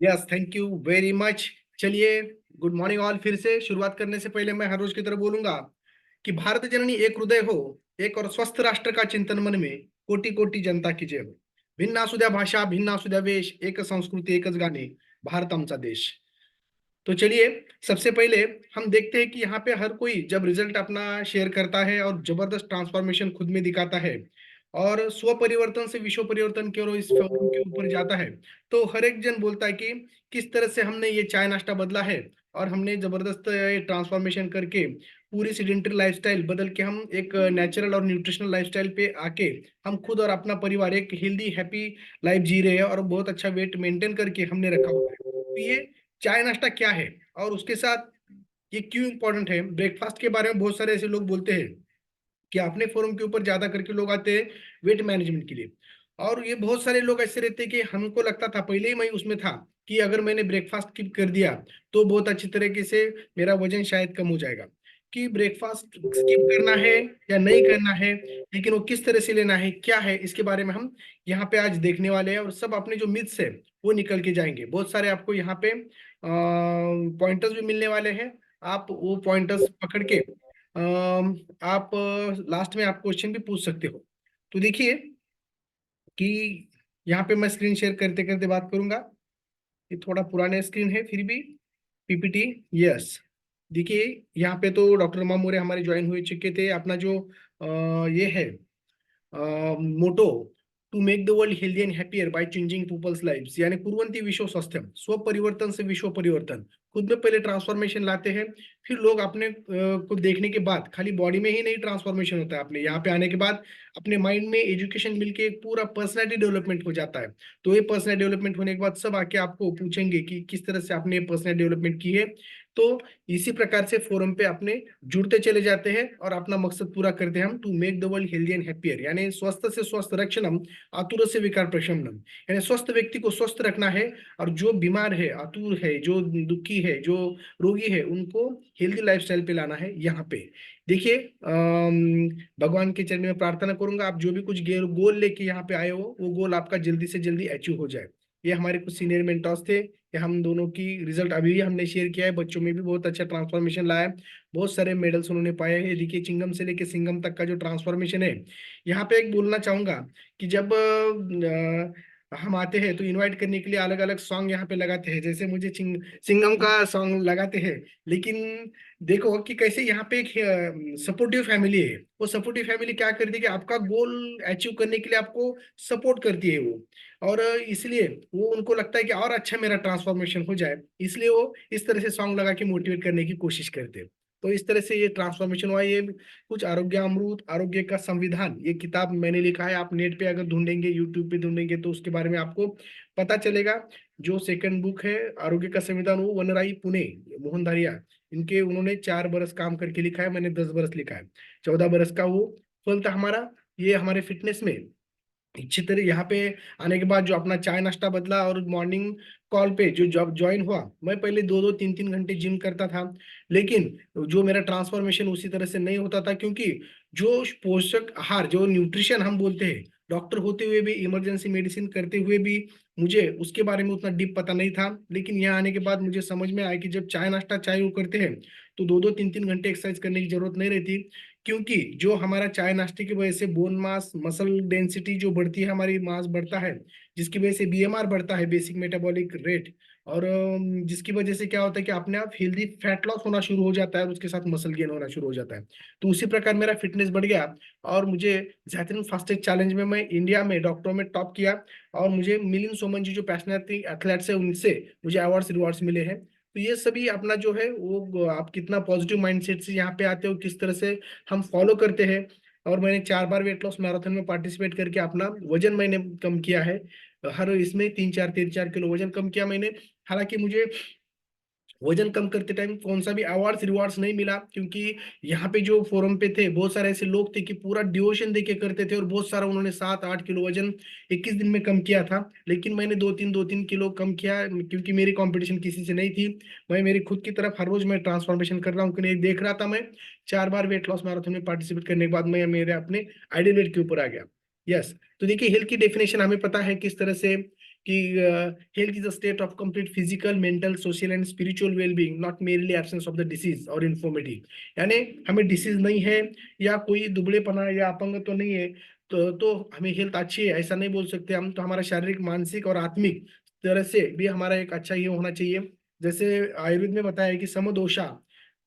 Yes, thank you very much. चलिए, good morning all. फिर से शुरुआत करने से पहले मैं हर रोज की तरह बोलूंगा कि भारत जननी एक हृदय हो, एक और स्वस्थ राष्ट्र का चिंतन मन में, कोटि कोटि जनता की जय हो। भिन्न असू द्या भाषा, भिन्न असू द्या वेश, एक संस्कृती एकच गाणे, भारत आमचा देश। तो चलिए, सबसे पहले हम देखते हैं कि यहाँ पे हर कोई जब रिजल्ट अपना शेयर करता है और जबरदस्त ट्रांसफॉर्मेशन खुद में दिखाता है और स्व परिवर्तन से विश्व परिवर्तन की ओर इस फोरम के ऊपर जाता है, तो हर एक जन बोलता है कि किस तरह से हमने ये चाय नाश्ता बदला है और हमने जबरदस्त ट्रांसफॉर्मेशन करके पूरी सीडेंटरी लाइफस्टाइल बदल के हम एक नेचुरल और न्यूट्रिशनल लाइफस्टाइल पे आके हम खुद और अपना परिवार एक हेल्दी हैप्पी लाइफ जी रहे हैं और बहुत अच्छा वेट मेंटेन करके हमने रखा हुआ है। तो ये चाय नाश्ता क्या है और उसके साथ ये क्यों इंपॉर्टेंट है। ब्रेकफास्ट के बारे में बहुत सारे ऐसे लोग बोलते हैं कि अपने फोरम के ऊपर ज्यादा करके लोग आते हैं वेट मैनेजमेंट के लिए। और ये बहुत सारे लोग ऐसे रहते हैं कि हमको लगता था, पहले ही मैं उसमें था, कि अगर मैंने ब्रेकफास्ट स्किप कर दिया तो बहुत अच्छी तरीके से मेरा वजन शायद कम हो जाएगा। कि ब्रेकफास्ट स्किप करना है या नहीं करना है, लेकिन वो किस तरह से लेना है, क्या है, इसके बारे में हम यहाँ पे आज देखने वाले हैं और सब अपने जो मिथ्स है वो निकल के जाएंगे। बहुत सारे आपको यहाँ पे पॉइंटर्स भी मिलने वाले हैं। आप वो पॉइंटर्स पकड़ के आप लास्ट में आप क्वेश्चन भी पूछ सकते हो। तो देखिए कि यहाँ पे मैं स्क्रीन शेयर करते करते बात करूंगा। ये थोड़ा पुराने स्क्रीन है फिर भी पीपीटी। यस, देखिए यहाँ पे तो डॉक्टर मामूरे हमारे ज्वाइन हुए चुके थे। अपना जो ये है motto, to make the world healthy and happier by changing peoples lives, यानी कुर्वन्ति विश्व स्वास्थ्यम, स्व परिवर्तन से विश्व परिवर्तन। खुद में पहले ट्रांसफॉर्मेशन लाते हैं, फिर लोग अपने को देखने के बाद खाली बॉडी में ही नहीं ट्रांसफॉर्मेशन होता है, अपने यहाँ पे आने के बाद अपने माइंड में एजुकेशन मिलके एक पूरा पर्सनैलिटी डेवलपमेंट हो जाता है। तो ये पर्सनैलिटी डेवलपमेंट होने के बाद सब आके आपको पूछेंगे कि किस तरह से आपने पर्सनैलिटी डेवलपमेंट की है। तो इसी प्रकार से फोरम पे अपने जुड़ते चले जाते हैं और अपना मकसद पूरा करते हैं हम, to make the world healthy and happier, यानी स्वस्थ से स्वस्थ रक्षणम, आतुर से विकार प्रशमनम, यानी स्वस्थ व्यक्ति को स्वस्थ रखना है और जो बीमार है, आतुर है, जो दुखी है, जो रोगी है, उनको हेल्दी लाइफस्टाइल पे लाना है। यहाँ पे देखिए, भगवान के चरण में प्रार्थना करूंगा आप जो भी कुछ गोल लेके यहाँ पे आए हो वो गोल आपका जल्दी से जल्दी अचीव हो जाए। ये हमारे कुछ सीनियर मेंटर्स थे, कि हम दोनों की रिजल्ट अभी भी हमने शेयर किया है। बच्चों में भी बहुत अच्छा ट्रांसफॉर्मेशन लाया है, बहुत सारे मेडल्स उन्होंने पाए हैं। देखिए, चिंगम से लेके सिंगम तक का जो ट्रांसफॉर्मेशन है। यहाँ पे एक बोलना चाहूंगा कि जब हम आते हैं तो इनवाइट करने के लिए अलग अलग सॉन्ग यहाँ पे लगाते हैं, जैसे मुझे सिंगम का सॉन्ग लगाते हैं। लेकिन देखो कि कैसे यहाँ पे एक सपोर्टिव फैमिली है। वो सपोर्टिव फैमिली क्या करती है कि आपका गोल अचीव करने के लिए आपको सपोर्ट करती है वो। और इसलिए वो उनको लगता है कि और अच्छा मेरा ट्रांसफॉर्मेशन हो जाए, इसलिए वो इस तरह से सॉन्ग लगा के मोटिवेट करने की कोशिश करते हैं। तो इस तरह से ये ट्रांसफॉर्मेशन हुआ। ये कुछ आरोग्य अमृत, आरोग्य का संविधान, ये किताब मैंने लिखा है। आप नेट पे अगर ढूंढेंगे, यूट्यूब पे ढूंढेंगे तो उसके बारे में आपको पता चलेगा। जो सेकंड बुक है आरोग्य का संविधान, वो वनराई पुणे, मोहन दारिया, इनके, उन्होंने 4 बरस काम करके लिखा है। मैंने 10 बरस लिखा है। 14 बरस का वो फल था हमारा। ये हमारे फिटनेस में अच्छी तरह यहाँ पे आने के बाद जो अपना चाय नाश्ता बदला और मॉर्निंग कॉल पे जो जॉब ज्वाइन हुआ। मैं पहले 2-2 3-3 घंटे जिम करता था, लेकिन जो मेरा ट्रांसफॉर्मेशन उसी तरह से नहीं होता था, क्योंकि जो पोषक आहार, जो न्यूट्रिशन हम बोलते हैं, डॉक्टर होते हुए भी, इमरजेंसी मेडिसिन करते हुए भी मुझे उसके बारे में उतना डीप पता नहीं था। लेकिन यहाँ आने के बाद मुझे समझ में आया कि जब चाय नाश्ता चाय वो करते हैं तो 2-2 3-3 घंटे एक्सरसाइज करने की जरूरत नहीं रहती। क्योंकि जो हमारा चाय नाश्ते की वजह से बोन मास, मसल डेंसिटी जो बढ़ती है, हमारी मास बढ़ता है, जिसकी वजह से बीएमआर बढ़ता है, बेसिक मेटाबॉलिक रेट। और जिसकी वजह से क्या होता है कि अपने आप हेल्दी फैट लॉस होना शुरू हो जाता है और उसके साथ मसल गेन होना शुरू हो जाता है। तो उसी प्रकार मेरा फिटनेस बढ़ गया और मुझे जैतून फास्टेस्ट चैलेंज में मैं इंडिया में डॉक्टरों में टॉप किया। और मुझे मिलिंद सोमन जी जो पैशनेट एथलेट्स है, उनसे मुझे अवार्ड्स रिवॉर्ड्स मिले हैं। तो ये सभी अपना जो है वो आप कितना पॉजिटिव माइंडसेट से यहाँ पे आते हो, किस तरह से हम फॉलो करते हैं। और मैंने 4 बार वेट लॉस मैराथन में पार्टिसिपेट करके अपना वजन मैंने कम किया है। हर इसमें 3-4 वजन कम किया मैंने। हालांकि मुझे वजन कम करते टाइम कौन सा भी अवार्ड्स रिवार्ड्स नहीं मिला, क्योंकि यहाँ पे जो फोरम पे थे बहुत सारे ऐसे लोग थे कि पूरा ड्यूरेशन देके करते थे और बहुत सारा उन्होंने 7-8 किलो वजन 21 दिन में कम किया था। लेकिन मैंने 2-3 कम किया, क्योंकि मेरी कंपटीशन किसी से नहीं थी। मैं मेरी खुद की तरफ हर रोज मैं ट्रांसफॉर्मेशन कर रहा हूँ कि नहीं, देख रहा था मैं। 4 बार वेट लॉस मैराथन में पार्टिसिपेट करने के बाद मैं मेरे अपने आइडियल वेट के ऊपर आ गया। यस। तो देखिए, हेल्थ की डेफिनेशन हमें पता है किस तरह से कि health is a state of complete physical, mental, social and spiritual wellbeing, not merely absence of the disease और इन्फॉर्मिटी। यानी हमें डिसीज नहीं है या कोई दुबलेपना या अपंग तो नहीं है तो हमें हेल्थ अच्छी है ऐसा नहीं बोल सकते हम। तो हमारा शारीरिक, मानसिक और आत्मिक तरह से भी हमारा एक अच्छा ये होना चाहिए। जैसे आयुर्वेद में बताया है कि समदोषा,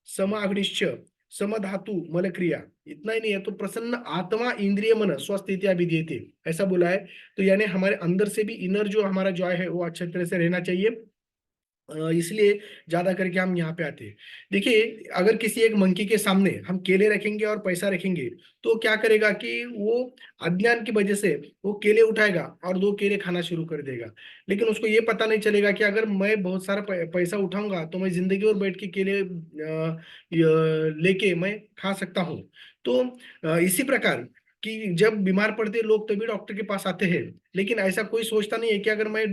सम अग्निश्च, समधातु मलक्रिया, इतना ही नहीं है तो प्रसन्न आत्मा इंद्रिय मन स्वस्थ इत्यादि ऐसा बोला है। तो यानी हमारे अंदर से भी इनर जो हमारा जॉय है वो अच्छे तरह से रहना चाहिए। इसलिए ज्यादा करके हम यहाँ पे आते हैं। देखिए, अगर किसी एक मंकी के सामने हम केले रखेंगे और पैसा रखेंगे तो क्या करेगा कि वो अज्ञान की वजह से वो केले उठाएगा और 2 केले खाना शुरू कर देगा। लेकिन उसको ये पता नहीं चलेगा कि अगर मैं बहुत सारा पैसा उठाऊंगा तो मैं जिंदगी और बैठ के केले लेके मैं खा सकता हूँ। तो इसी प्रकार कि जब बीमार पड़ते हैं लोग तभी डॉक्टर के पास आते हैं, लेकिन ऐसा कोई सोचता नहीं है कि अगर मैं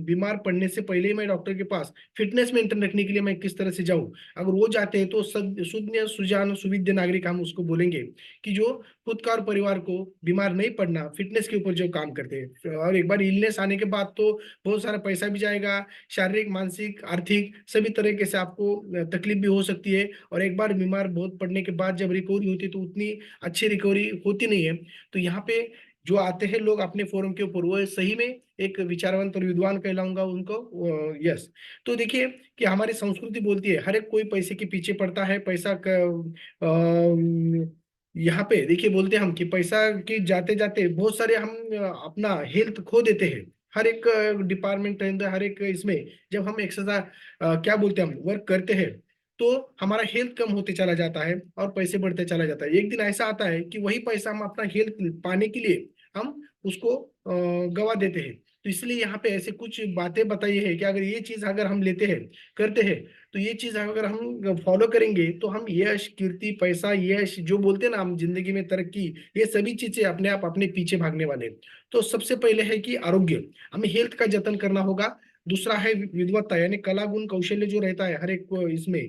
बीमार पड़ने से पहले ही मैं डॉक्टर के पास फिटनेस मेंटेन रखने के लिए मैं किस तरह से जाऊं। अगर वो जाते हैं तो सुज्ञ सुजान सुविद्य नागरिक हम उसको बोलेंगे कि जो खुद का और परिवार को बीमार नहीं पड़ना, फिटनेस के ऊपर जो काम करते हैं। और एक बार इलनेस आने के बाद तो बहुत सारा पैसा भी जाएगा, शारीरिक, मानसिक, आर्थिक सभी तरीके से आपको तकलीफ भी हो सकती है। और एक बार बीमार बहुत पड़ने के बाद जब रिकवरी होती है तो उतनी अच्छी रिकवरी होती नहीं है। तो यहाँ पे जो आते हैं लोग अपने फोरम के ऊपर वो सही में एक विचारवंत और विद्वान कहलाऊंगा उनको। यस। तो देखिए कि हमारी संस्कृति बोलती है हर एक कोई पैसे के पीछे पड़ता है। पैसा यहाँ पे देखिए बोलते हैं हम कि पैसा के जाते जाते बहुत सारे हम अपना हेल्थ खो देते हैं। हर एक डिपार्टमेंट के अंदर, हर एक इसमें जब हम एक्सरसाइज क्या बोलते हैं हम वर्क करते हैं तो हमारा हेल्थ कम होते चला जाता है और पैसे बढ़ते चला जाता है। एक दिन ऐसा आता है कि वही पैसा हम अपना हेल्थ पाने के लिए हम उसको गवा देते हैं। तो इसलिए यहाँ पे ऐसे कुछ बातें बताई है कि अगर ये चीज अगर हम लेते हैं, करते हैं, तो ये चीज अगर हम फॉलो करेंगे तो हम यश, कीर्ति, पैसा, यश जो बोलते हैं ना हम जिंदगी में तरक्की, ये सभी चीजें अपने आप अपने पीछे भागने वाले हैं। तो सबसे पहले है कि आरोग्य, हमें हेल्थ का जतन करना होगा। दूसरा है विद्वत्ता, यानी कला, गुण, कौशल्य जो रहता है हर एक को इसमें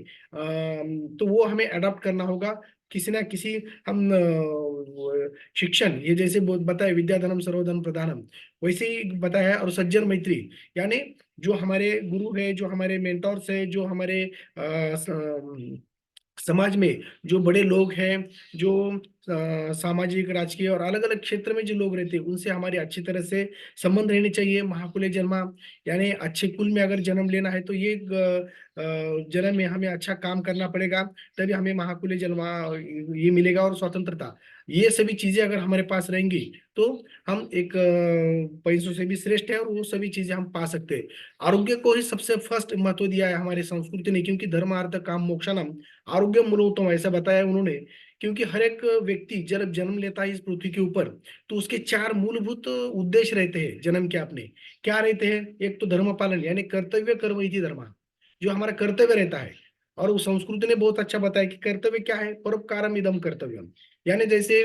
तो वो हमें अडॉप्ट करना होगा किसी ना किसी। हम शिक्षण, ये जैसे बताए विद्या धनम सर्वधन प्रधानम, वैसे ही बताया है। और सज्जन मैत्री, यानी जो हमारे गुरु है, जो हमारे मेंटोर्स है, जो हमारे समाज में जो बड़े लोग हैं, जो सामाजिक, राजकीय और अलग अलग क्षेत्र में जो लोग रहते हैं उनसे हमारी अच्छी तरह से संबंध रहने चाहिए। महाकुले जन्मा, यानी अच्छे कुल में अगर जन्म लेना है तो ये जन्म में हमें अच्छा काम करना पड़ेगा, तभी हमें महाकुले जन्मा ये मिलेगा। और स्वतंत्रता, ये सभी चीजें अगर हमारे पास रहेंगी तो हम एक पैसों से भी श्रेष्ठ है और वो सभी चीजें हम पा सकते हैं। आरोग्य को ही सबसे फर्स्ट महत्व दिया है हमारी संस्कृति ने, क्योंकि धर्म अर्थ काम मोक्षानम आरोग्य मूलभूतम ऐसा बताया उन्होंने। क्योंकि हर एक व्यक्ति जब जन्म लेता है इस पृथ्वी के ऊपर तो उसके 4 मूलभूत उद्देश्य रहते हैं जन्म के अपने। क्या रहते हैं? एक तो धर्म पालन, यानी कर्तव्य कर्म इति धर्म, जो हमारा कर्तव्य रहता है। और उस संस्कृति ने बहुत अच्छा बताया कि कर्तव्य क्या है, परोपकारम इदम कर्तव्यम। यानी जैसे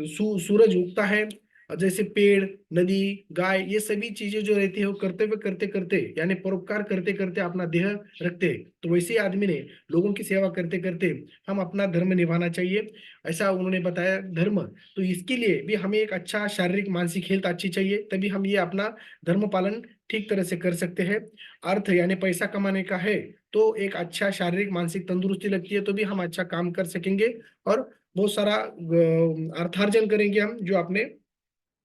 सूरज उगता है, जैसे पेड़, नदी, गाय, ये सभी चीजें जो रहती है वो कर्तव्य करते करते यानी परोपकार करते करते अपना देह रखते हैं। तो वैसे ही आदमी ने लोगों की सेवा करते करते हम अपना धर्म निभाना चाहिए, ऐसा उन्होंने बताया धर्म। तो इसके लिए भी हमें एक अच्छा शारीरिक, मानसिक हेल्थ अच्छी चाहिए, तभी हम ये अपना धर्म पालन ठीक तरह से कर सकते हैं। अर्थ यानी पैसा कमाने का है तो एक अच्छा शारीरिक, मानसिक तंदुरुस्ती लगती है तो भी हम अच्छा काम कर सकेंगे और बहुत सारा अर्थार्जन करेंगे हम, जो अपने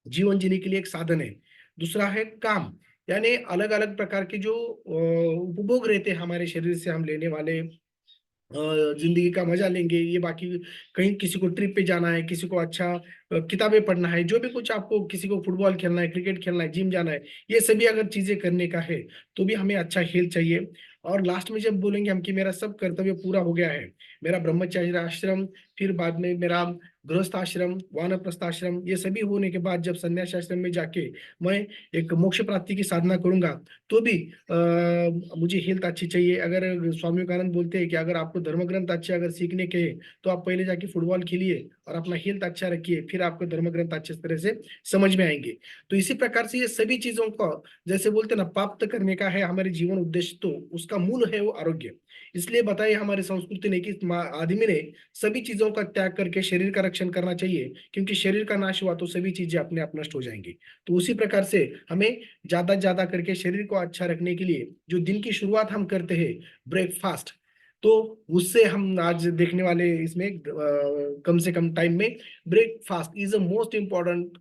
जीवन जीने के लिए एक साधन है। दूसरा है काम, यानी अलग अलग प्रकार के जो उपभोग रहते हैं हमारे शरीर से हम लेने वाले, जिंदगी का मजा लेंगे ये बाकी। कहीं किसी को ट्रिप पे जाना है, किसी को अच्छा किताबें पढ़ना है, जो भी कुछ आपको, किसी को फुटबॉल खेलना है, क्रिकेट खेलना है, जिम जाना है, ये सभी अगर चीजें करने का है तो भी हमें अच्छा हेल्थ चाहिए। और लास्ट में जब बोलेंगे हम कि मेरा सब कर्तव्य पूरा हो गया है, मेरा ब्रह्मचर्य आश्रम, फिर बाद में मेरा गृहस्थ आश्रम, वानप्रस्थ आश्रम, ये सभी होने के बाद जब संन्यास आश्रम में जाके मैं एक मोक्ष प्राप्ति की साधना करूंगा तो भी मुझे हेल्थ अच्छी चाहिए। अगर स्वामी विवेकानंद बोलते हैं कि अगर आपको धर्म ग्रंथ अच्छे अगर सीखने के हैं तो आप पहले जाके फुटबॉल खेलिए और अपना हेल्थ अच्छा रखिए, फिर आपको धर्म ग्रंथ अच्छे तरह से समझ में आएंगे। तो इसी प्रकार से ये सभी चीजों को जैसे बोलते हैं ना प्राप्त करने का है हमारे जीवन उद्देश्य, तो उसके उसका मूल है वो आरोग्य। इसलिए बताइए हमारी संस्कृति ने कि आदमी ने सभी चीजों का त्याग करके शरीर का रक्षण करना चाहिए, क्योंकि शरीर का नाश हुआ तो सभी चीजें अपने आप नष्ट हो जाएंगी। तो उसी प्रकार से हमें ज्यादा करके शरीर को अच्छा रखने के लिए जो दिन की शुरुआत हम करते हैं, ब्रेकफास्ट, तो उससे हम आज देखने वाले इसमें कम से कम टाइम में breakfast is the most important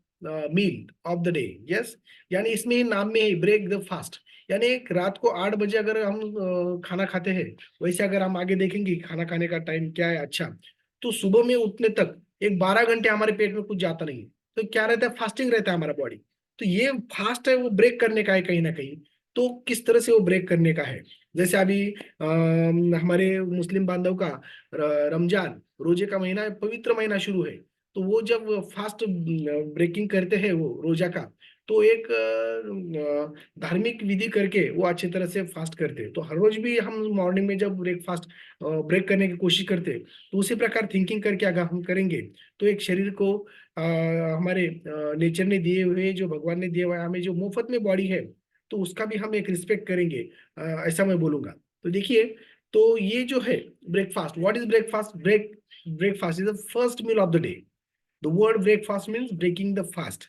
meal of the day. Yes, यानी इसमें ही नाम में ही ब्रेक द फास्ट, यानी एक रात को 8 बजे अगर हम खाना खाते हैं, वैसे अगर हम आगे देखेंगे खाना खाने का टाइम क्या है, अच्छा, तो सुबह में उठने तक एक 12 घंटे हमारे पेट में कुछ जाता नहीं है, तो क्या रहता है, फास्टिंग रहता है हमारा बॉडी। तो ये फास्ट है वो ब्रेक करने का है कहीं ना कहीं। तो किस तरह से वो ब्रेक करने का है, जैसे अभी हमारे मुस्लिम बांधव का रमजान रोजे का महीना है, पवित्र महीना शुरू है। तो वो जब फास्ट ब्रेकिंग करते हैं वो रोजा का, तो एक धार्मिक विधि करके वो अच्छी तरह से फास्ट करते हैं। तो हर रोज भी हम मॉर्निंग में जब ब्रेकफास्ट ब्रेक करने की कोशिश करते हैं, तो उसी प्रकार थिंकिंग करके अगर हम करेंगे, तो एक शरीर को हमारे नेचर ने दिए हुए, जो भगवान ने दिए हुए हमें जो मुफ्त में बॉडी है, तो उसका भी हम एक रिस्पेक्ट करेंगे, ऐसा मैं बोलूंगा। तो देखिए, तो ये जो है breakfast, what is breakfast, breakfast is the first meal of the day. The word breakfast means breaking the fast,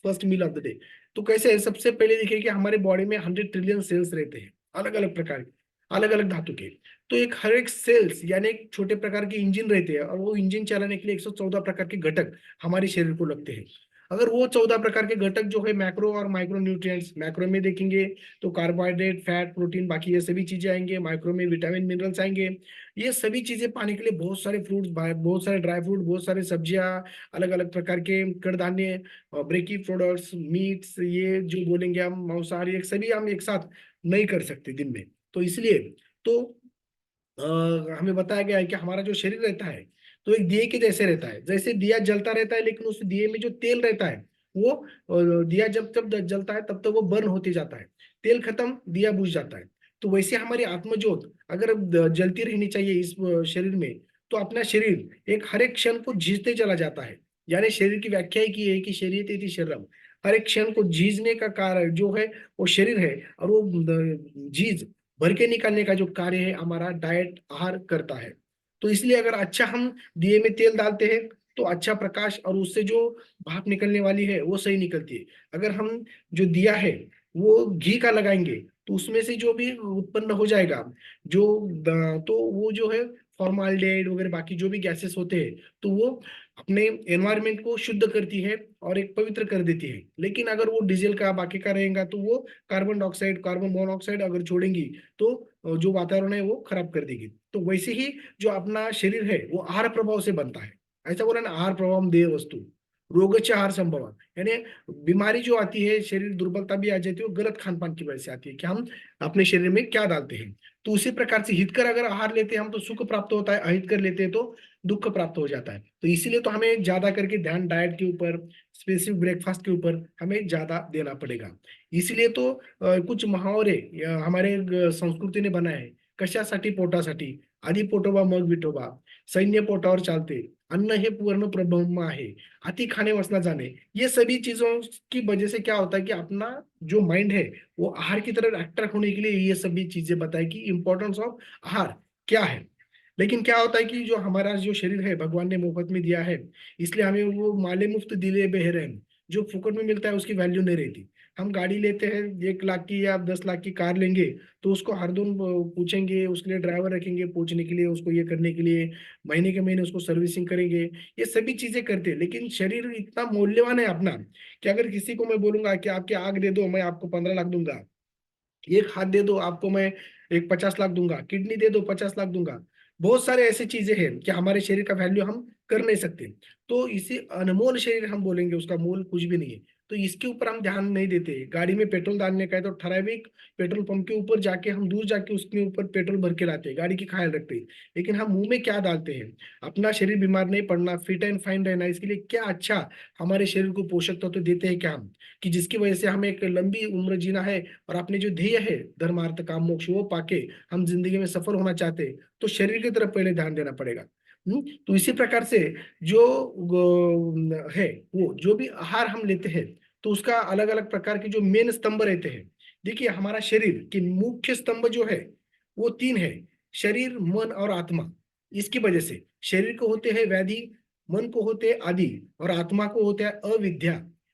first meal of the day. तो कैसे है, सबसे पहले देखिए कि हमारे बॉडी में 100 ट्रिलियन सेल्स रहते हैं, अलग अलग प्रकार के, अलग अलग धातु के। तो एक हर एक सेल्स यानी एक छोटे प्रकार के इंजन रहते हैं, और वो इंजन चलाने के लिए 114 प्रकार के घटक हमारे शरीर को लगते हैं। अगर वो 14 प्रकार के घटक जो है मैक्रो और माइक्रो न्यूट्रिएंट्स, मैक्रो में देखेंगे तो कार्बोहाइड्रेट, फैट, प्रोटीन, बाकी ये सभी चीजें आएंगे, माइक्रो में विटामिन, मिनरल्स आएंगे। ये सभी चीजें पाने के लिए बहुत सारे फ्रूट्स, बहुत सारे ड्राई फ्रूट, बहुत सारे सब्जियां, अलग अलग प्रकार के कडधान्य, ब्रेकी प्रोडक्ट्स, मीट्स, ये जो बोलेंगे हम मांसाहारी, एक सभी हम एक साथ नहीं कर सकते दिन में। तो इसलिए तो हमें बताया गया है कि हमारा जो शरीर रहता है, तो एक दिए के जैसे रहता है, जैसे दिया जलता रहता है, लेकिन उस दिए में जो तेल रहता है वो दिया जब जब जलता है तब तक वो बर्न होते जाता है, तेल खत्म दिया बुझ जाता है। तो वैसे हमारी आत्मज्योत अगर जलती रहनी चाहिए इस शरीर में, तो अपना शरीर एक हर एक क्षण को जीतते चला जाता है। यानी शरीर की व्याख्या ही की है कि शरीर इति शरीरम, हर एक क्षण को जीजने का कार्य जो है वो शरीर है, और वो जीज भर के निकालने का जो कार्य है हमारा डाइट आहार करता है। तो इसलिए अगर अच्छा हम दिए में तेल डालते हैं, तो अच्छा प्रकाश और उससे जो भाप निकलने वाली है वो सही निकलती है। अगर हम जो दिया है वो घी का लगाएंगे, तो उसमें से जो भी उत्पन्न हो जाएगा, जो तो वो जो है फॉर्माल्डेहाइड वगैरह बाकी जो भी गैसेस होते हैं, तो वो अपने एनवायरनमेंट को शुद्ध करती है और एक पवित्र कर देती है। लेकिन अगर वो डीजल का बाकी का रहेगा, तो वो कार्बन डाइऑक्साइड, कार्बन मोनोऑक्साइड अगर छोड़ेंगी, तो जो वातावरण है वो खराब कर देगी। तो वैसे ही जो अपना शरीर है वो आहार प्रभाव से बनता है। ऐसा बोला ना, आहार प्रभाव देह वस्तु रोगचे आहार संभव, यानी बीमारी जो आती है, शरीर दुर्बलता भी आ जाती है, वो गलत खान पान की वजह से आती है कि हम अपने शरीर में क्या डालते हैं। तो उसी प्रकार से हितकर अगर आहार लेते हैं हम, तो सुख प्राप्त होता है, अहित कर लेते हैं तो दुख प्राप्त हो जाता है। तो इसीलिए तो हमें ज्यादा करके ध्यान डाइट के ऊपर, स्पेसिफिक ब्रेकफास्ट के ऊपर हमें ज्यादा देना पड़ेगा। इसलिए तो कुछ मुहावरे हमारे संस्कृतीने बनाए आहे, कशासाठी, पोटासाठी, आधी पोटोबा मग विठोबा, सैन्य पोटावर चालते, अन्न हे पूर्ण प्रब्रह्म आहे, अति खाने वसना जाने। ये सभी चीजों की वजह से क्या होता है कि अपना जो माइंड है वो आहार की तरफ अट्रैक्ट होने के लिए ये सभी चीजें बताए कि इंपॉर्टेंस ऑफ आहार क्या है। लेकिन क्या होता है कि जो हमारा जो शरीर है भगवान ने मुफ्त में दिया है, इसलिए हमें वो माले मुफ्त दिले बेहरैन, जो फुकट में मिलता है उसकी वैल्यू नहीं रहती। हम गाड़ी लेते हैं 1 लाख की या 10 लाख की कार लेंगे, तो उसको हर दिन पूछेंगे, उसके लिए ड्राइवर रखेंगे पूछने के लिए, उसको ये करने के लिए, महीने के महीने उसको सर्विसिंग करेंगे, ये सभी चीजें करते हैं। लेकिन शरीर इतना मूल्यवान है अपना, कि अगर किसी को मैं बोलूंगा कि आपकी आंख दे दो मैं आपको 15 लाख दूंगा, एक हाथ दे दो आपको मैं एक 50 लाख दूंगा, किडनी दे दो 50 लाख दूंगा, बहुत सारे ऐसे चीजें हैं कि हमारे शरीर का वैल्यू हम कर नहीं सकते। तो इसी अनमोल शरीर हम बोलेंगे, उसका मोल कुछ भी नहीं है। तो इसके ऊपर हम ध्यान नहीं देते। गाड़ी में पेट्रोल डालने का है तो ठराविक पेट्रोल पंप के ऊपर जाके हम दूर जाके उसके ऊपर पेट्रोल भर के लाते हैं, गाड़ी की ख्याल रखते हैं। लेकिन हम मुंह में क्या डालते हैं, अपना शरीर बीमार नहीं पड़ना, फिट एंड फाइन रहना, इसके लिए क्या अच्छा हमारे शरीर को पोषक तत्व तो देते हैं क्या हम, कि जिसकी वजह से हमें एक लंबी उम्र जीना है, और अपने जो ध्येय है धर्म अर्थ काम मोक्ष वो पाके हम जिंदगी में सफल होना चाहते हैं, तो शरीर की तरफ पहले ध्यान देना पड़ेगा। तो इसी प्रकार से जो है वो जो भी आहार हम लेते हैं, तो उसका अलग अलग प्रकार के जो मेन स्तंभ रहते हैं। देखिए हमारा शरीर के मुख्य स्तंभ जो है वो तीन है, शरीर, मन और आत्मा। इसकी वजह से शरीर को होते हैं व्याधि, मन को होते हैं आदि, और आत्मा को होता है अविद्या,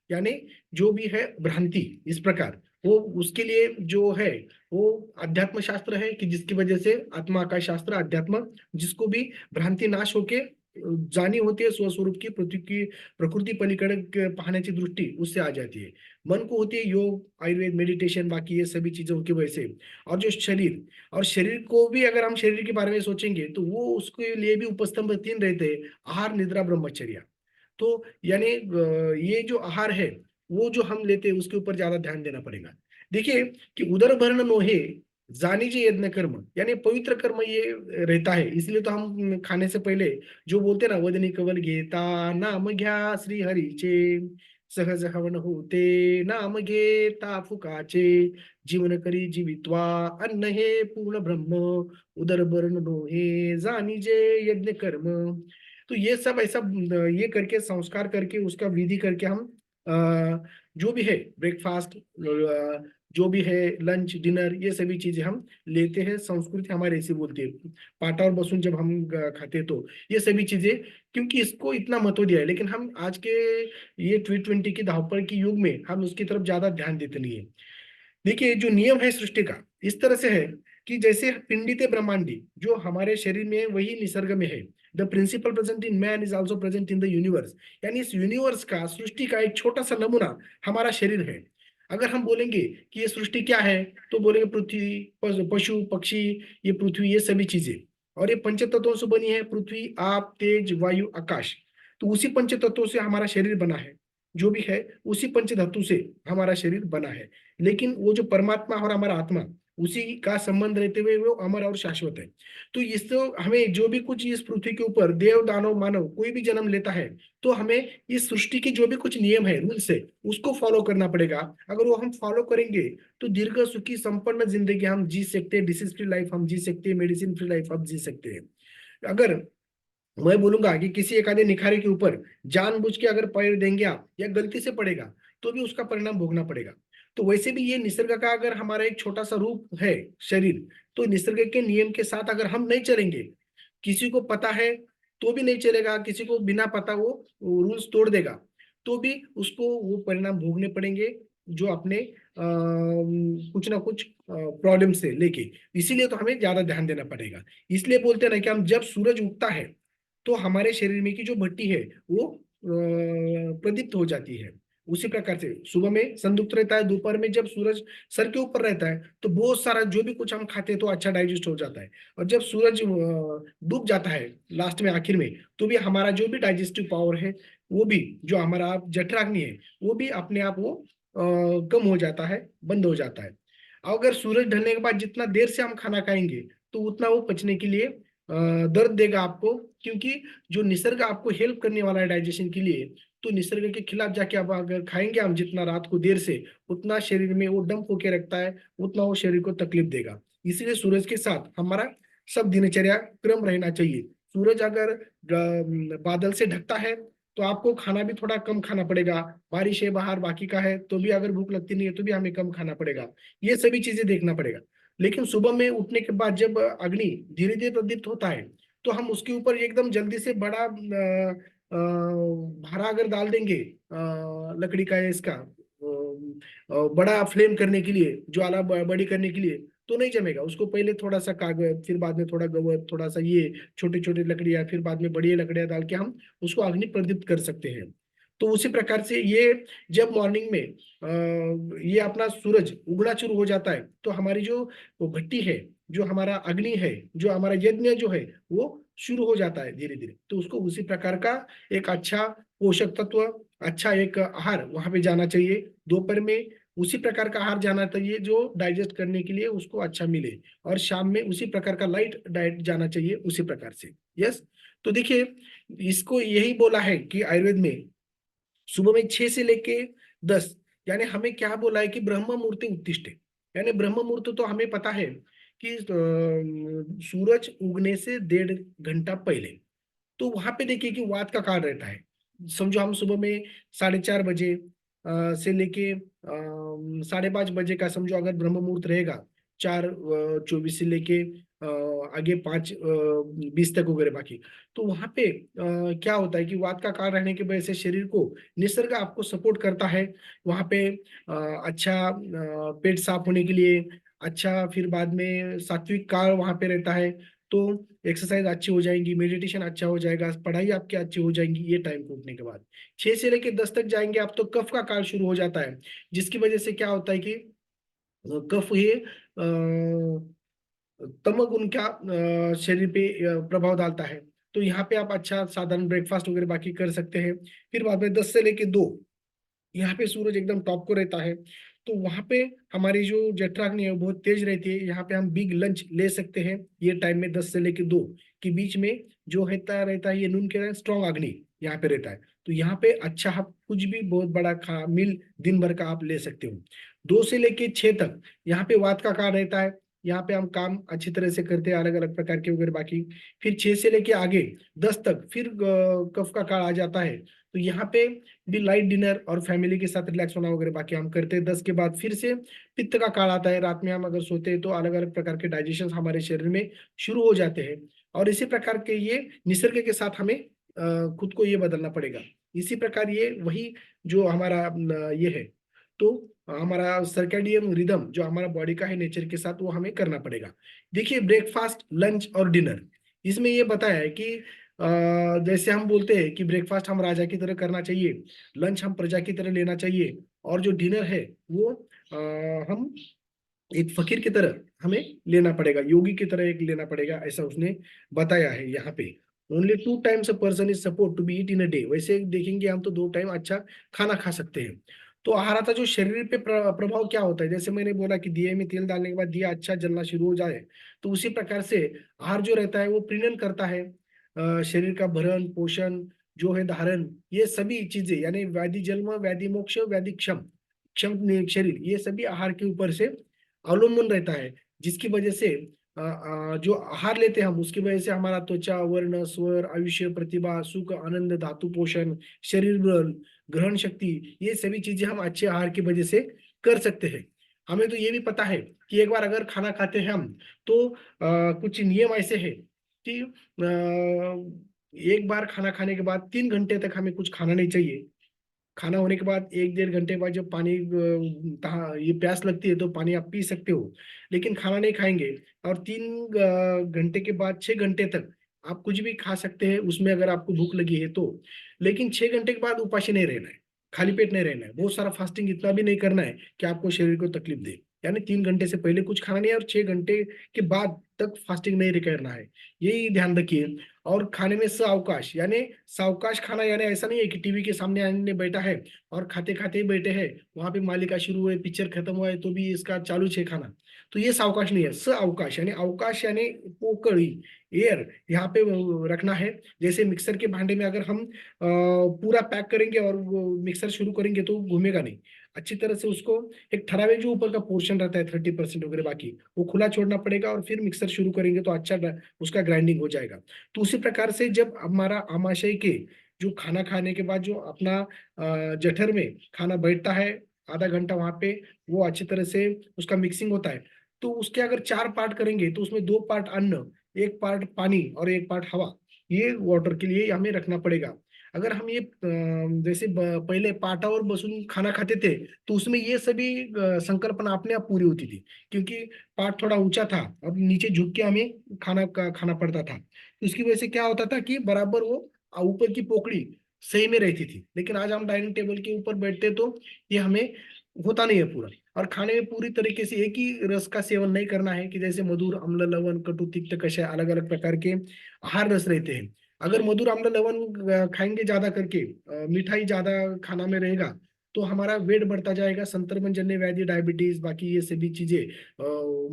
यानी जो भी है भ्रांति। इस प्रकार वो उसके लिए जो है वो अध्यात्म शास्त्र है, कि जिसकी वजह से आत्मा का शास्त्र अध्यात्म, जिसको भी भ्रांति नाश होके जानी होती है स्वस्वरूप की, पृथ्वी की प्रकृति पलीकडे पाहण्याची दृष्टी उससे आ जाती है। मन को होती है योग, आयुर्वेद, मेडिटेशन, बाकी ये सभी चीजों की वजह से। और जो शरीर, और शरीर को भी अगर हम शरीर के बारे में सोचेंगे तो वो उसके लिए भी उपस्तंभ तीन रहते हैं, आहार, निद्रा, ब्रह्मचर्य। तो यानी ये जो आहार है वो जो हम लेते हैं उसके ऊपर ज्यादा ध्यान देना पड़ेगा। देखिए कि उदरभरण नोहे जानीजे यज्ञ कर्म, यानी पवित्र कर्म ये रहता है। इसलिए तो हम खाने से पहले जो बोलते हैं ना, वदनी कवल घेता नाम घ्या श्री हरीचे, सहज हवन होते नाम घेता फुकाचे, जीवन करी जीवित्वा अन्न हे पूर्ण ब्रह्म, उदरभरण नोहे जानीजे यज्ञ कर्म। तो ये सब ऐसा ये करके संस्कार करके उसका विधि करके हम जो भी है ब्रेकफास्ट, जो भी है लंच, डिनर, ये सभी चीजें हम लेते हैं। संस्कृति हमारे ऐसी बोलती है, पाटा और बसून जब हम खाते हैं तो ये सभी चीजें, क्योंकि इसको इतना महत्व दिया है। लेकिन हम आज के ये T20 की धावपळ की युग में हम उसकी तरफ ज्यादा ध्यान देते नहीं है। देखिए जो नियम है सृष्टि का इस तरह से है कि जैसे पिंडी ते ब्रह्मांडी जो हमारे शरीर में है वही निसर्ग में है। The principle present in man is also present in the universe, यानी इस यूनिवर्स का, सृष्टि का एक छोटा सा नमूना हमारा शरीर है। अगर हम बोलेंगे कि ये सृष्टि क्या है, तो बोलेंगे पृथ्वी, पशु पक्षी, ये पृथ्वी, ये सभी चीजें। और ये पंच तत्वों से बनी है, पृथ्वी, आप, तेज, वायु, आकाश। तो उसी पंच तत्वों से हमारा शरीर बना है, जो भी है उसी पंच धातु से हमारा शरीर बना है। लेकिन वो जो परमात्मा और हमारा आत्मा, उसी का संबंध रहते हुए वो अमर और शाश्वत है। तो इससे हमें जो भी कुछ इस पृथ्वी के ऊपर देव दानव मानव कोई भी जन्म लेता है, तो हमें इस सृष्टि के जो भी कुछ नियम है, रूल्स है, उसको फॉलो करना पड़ेगा। अगर वो हम फॉलो करेंगे तो दीर्घ सुखी संपन्न जिंदगी हम जी सकते हैं, डिसीज फ्री लाइफ हम जी सकते हैं, मेडिसिन फ्री लाइफ हम जी सकते हैं। अगर मैं बोलूंगा कि किसी एक आधे निखारे के ऊपर जानबूझ के अगर पैर देंगे आप, या गलती से पड़ेगा, तो भी उसका परिणाम भोगना पड़ेगा। तो वैसे भी ये निसर्ग का अगर हमारा एक छोटा सा रूप है शरीर, तो निसर्ग के नियम के साथ अगर हम नहीं चलेंगे, किसी को पता है तो भी नहीं चलेगा, किसी को बिना पता वो रूल्स तोड़ देगा, तो भी उसको वो परिणाम भोगने पड़ेंगे, जो अपने कुछ ना कुछ प्रॉब्लम से लेके। इसीलिए तो हमें ज्यादा ध्यान देना पड़ेगा। इसलिए बोलते हैं ना कि हम जब सूरज उगता है तो हमारे शरीर में की जो भट्टी है वो प्रदीप्त हो जाती है। उसी प्रकार से सुबह में संदुप्त रहता है, दोपहर में जब सूरज सर के ऊपर रहता है तो बहुत सारा जो भी कुछ हम खाते हैं तो अच्छा डाइजेस्ट हो जाता है। और जब सूरज डूब जाता है लास्ट में, आखिर में, तो भी हमारा जो भी डाइजेस्टिव पावर है, वो भी, जो हमारा जठराग्नि है, वो भी अपने आप वो कम हो जाता है, बंद हो जाता है। अगर सूरज ढलने के बाद जितना देर से हम खाना खाएंगे तो उतना वो पचने के लिए दर्द देगा आपको, क्योंकि जो निसर्ग आपको हेल्प करने वाला है डाइजेशन के लिए, तो निसर्ग के खिलाफ जाके आप अगर खाएंगे हम जितना रात को देर से, उतना शरीर में वो डंप होके रखता है, उतना वो शरीर को तकलीफ देगा। इसलिए सूरज के साथ हमारा सब दिनचर्या क्रम रहना चाहिए। सूरज अगर बादल से ढकता है तो आपको खाना भी थोड़ा कम खाना पड़ेगा। बारिश है बाहर, बाकी का है, तो भी अगर भूख लगती नहीं है तो भी हमें कम खाना पड़ेगा। ये सभी चीजें देखना पड़ेगा। लेकिन सुबह में उठने के बाद जब अग्नि धीरे धीरे प्रदीप्त होता है, तो हम उसके ऊपर एकदम जल्दी से बड़ा भारा अगर डाल देंगे लकड़ी का या इसका बड़ा फ्लेम करने के लिए, ज्वाला बड़ी करने के लिए, तो नहीं जमेगा। उसको पहले थोड़ा सा कागज, फिर बाद में थोड़ा गवत, थोड़ा सा ये छोटी छोटी लकड़ियां, फिर बाद में बड़ी लकड़ियां डाल के हम उसको अग्नि प्रदीप्त कर सकते हैं। तो उसी प्रकार से ये जब मॉर्निंग में ये अपना सूरज उगना शुरू हो जाता है, तो हमारी जो वो भट्टी है, जो हमारा अग्नि है, जो हमारा यज्ञ जो है, वो शुरू हो जाता है धीरे धीरे। तो उसको उसी प्रकार का एक अच्छा पोषक तत्व, अच्छा एक आहार वहां पे जाना चाहिए। दोपहर में उसी प्रकार का आहार जाना चाहिए जो डाइजेस्ट करने के लिए उसको अच्छा मिले। और शाम में उसी प्रकार का लाइट डाइट जाना चाहिए उसी प्रकार से। यस। तो देखिए इसको यही बोला है कि आयुर्वेद में सुबह में 6 से लेके 10, यानी हमें क्या बोला है कि ब्रह्म मुहूर्ते उत्तिष्ठे, यानी ब्रह्म मुहूर्त तो हमें पता है कि सूरज उगने से 1.5 घंटा पहले। तो वहां पे देखिए कि वात का काल रहता है। समझो हम सुबह में 4:30 बजे से लेके 5:30 बजे का समझो अगर ब्रह्म मुहूर्त रहेगा, 4:24 से लेके आगे 5:20 तक वगैरह बाकी। तो वहां पे क्या होता है कि वात का काल रहने की वजह से शरीर को निसर्ग आपको सपोर्ट करता है वहां पे। अच्छा पेट साफ होने के लिए, अच्छा फिर बाद में सात्विक काल वहां पे रहता है। तो एक्सरसाइज अच्छी हो जाएंगी, मेडिटेशन अच्छा हो जाएगा, पढ़ाई आपकी अच्छी हो जाएंगी ये टाइम को उठने के बाद। 6 से लेके 10 तक जाएंगे आप तो कफ का काल शुरू हो जाता है, जिसकी वजह से क्या होता है कि कफ ये तमोगुण का शरीर पे प्रभाव डालता है। तो यहाँ पे आप अच्छा साधारण ब्रेकफास्ट वगैरह बाकी कर सकते हैं। फिर बाद में 10 से लेके 2 यहाँ पे सूरज एकदम टॉप को रहता है। तो वहां पे हमारी जो जठराग्नि है वो बहुत तेज रहती है। यहाँ पे हम बिग लंच ले सकते हैं ये टाइम में 10 से लेके 2 के बीच में। जो रहता है ये नून के स्ट्रॉन्ग अग्नि यहाँ पे रहता है। तो यहाँ पे अच्छा आप कुछ भी बहुत बड़ा खा मील दिन भर का आप ले सकते हो। 2 से लेके 6 तक यहाँ पे वात का काल रहता है। यहाँ पे हम काम अच्छी तरह से करते हैं अलग अलग प्रकार के वगैरह बाकी। फिर 6 से लेके आगे 10 तक फिर कफ का काल आ जाता है। तो यहाँ पे भी लाइट डिनर और फैमिली के साथ रिलैक्स होना वगैरह बाकी हम करते हैं। 10 के बाद फिर से पित्त का काल आता है। रात में हम अगर सोते हैं तो अलग अलग प्रकार के डाइजेशन हमारे शरीर में शुरू हो जाते हैं। और इसी प्रकार के ये निसर्ग के साथ हमें खुद को ये बदलना पड़ेगा। इसी प्रकार ये वही जो हमारा ये है। तो हमारा सर्कैडियन रिदम जो हमारा बॉडी का है नेचर के साथ वो हमें करना पड़ेगा। देखिए ब्रेकफास्ट लंच और डिनर इसमें ये बताया है कि जैसे हम बोलते हैं कि ब्रेकफास्ट हम राजा की तरह करना चाहिए, लंच हम प्रजा की तरह लेना चाहिए, और जो डिनर है वो हम एक फकीर की तरह हमें लेना पड़ेगा, योगी की तरह एक लेना पड़ेगा, ऐसा उसने बताया है यहाँ पे। Only 2 times a person is supposed to be eat in a day. वैसे देखेंगे हम तो 2 टाइम अच्छा खाना खा सकते हैं। तो आहार का जो शरीर पे प्रभाव क्या होता है, जैसे मैंने बोला कि दिए में तेल डालने के बाद दिया अच्छा जलना शुरू हो जाए, तो उसी प्रकार से आहार जो रहता है वो प्रीणन करता है शरीर का भरण पोषण जो है धारण, ये सभी चीजें यानी व्याधि जन्म व्याधि मोक्ष व्याधि क्षम क्षम शरीर, ये सभी आहार के ऊपर से अवलंबन रहता है। जिसकी वजह से जो आहार लेते हैं हम उसकी वजह से हमारा त्वचा वर्ण स्वर आयुष्य प्रतिभा सुख आनंद धातु पोषण शरीर बल ग्रहण शक्ति, ये सभी चीजें हम अच्छे आहार की वजह से कर सकते हैं। हमें तो ये भी पता है कि एक बार अगर खाना खाते हैं हम तो कुछ नियम ऐसे हैं कि एक बार खाना खाने के बाद 3 घंटे तक हमें कुछ खाना नहीं चाहिए। खाना होने के बाद 1 डेढ़ घंटे बाद जब पानी ये प्यास लगती है तो पानी आप पी सकते हो, लेकिन खाना नहीं खाएंगे। और 3 घंटे के बाद 6 घंटे तक आप कुछ भी खा सकते हैं उसमें अगर आपको भूख लगी है तो। लेकिन 6 घंटे के बाद उपाशी नहीं रहना है, खाली पेट नहीं रहना है, बहुत सारा फास्टिंग इतना भी नहीं करना है कि आपको शरीर को तकलीफ दे। यानी 3 घंटे से पहले कुछ खाना नहीं है और 6 घंटे के बाद तक फास्टिंग नहीं करना है, यही ध्यान रखिए। और खाने में सावकाश यानी सावकाश खाना, यानी ऐसा नहीं है कि टीवी के सामने आने बैठा है और खाते खाते ही बैठे हैं, वहां पे मालिका शुरू हुए पिक्चर खत्म हुआ है तो भी इसका चालू छे खाना। तो ये सावकाश नहीं है, स अवकाश यानी अवकाश यानी पोकड़ी एयर यहाँ पे रखना है। जैसे मिक्सर के भांडे में अगर हम पूरा पैक करेंगे और वो मिक्सर शुरू करेंगे तो घूमेगा नहीं। अच्छी तरह से उसको एक ठरावे जो ऊपर का पोर्शन रहता है 30% वगैरह बाकी वो खुला छोड़ना पड़ेगा और फिर मिक्सर शुरू करेंगे तो अच्छा उसका ग्राइंडिंग हो जाएगा। तो उसी प्रकार से जब हमारा आमाशय के जो खाना खाने के बाद जो अपना जठर में खाना बैठता है आधा घंटा वहां पे वो अच्छी तरह से उसका मिक्सिंग होता है। तो उसके अगर 4 पार्ट करेंगे तो उसमें 2 पार्ट अन्न, 1 पार्ट पानी और 1 पार्ट हवा, ये वाटर के लिए हमें रखना पड़ेगा। अगर हम ये जैसे पहले पाटावर बसून खाना खाते थे तो उसमें ये सभी संकल्पना अपने आप पूरी होती थी, क्योंकि पाट थोड़ा ऊंचा था, अब नीचे झुक के हमें खाना पड़ता था। तो इसकी वजह से क्या होता था कि बराबर वो ऊपर की पोकड़ी सही में रहती थी। लेकिन आज हम डाइनिंग टेबल के ऊपर बैठते तो ये हमें होता नहीं है पूरा। और खाने में पूरी तरीके से एक ही रस का सेवन नहीं करना है कि जैसे मधुर अम्ल लवण कटु तिक्त कषाय अलग अलग प्रकार के आहार रस रहते हैं। अगर मधुर अम्ल लवण खाएंगे ज्यादा करके, मिठाई ज्यादा खाना में रहेगा तो हमारा वेट बढ़ता जाएगा, संक्रमण जन्य व्याधि डायबिटीज बाकी ये सभी चीजें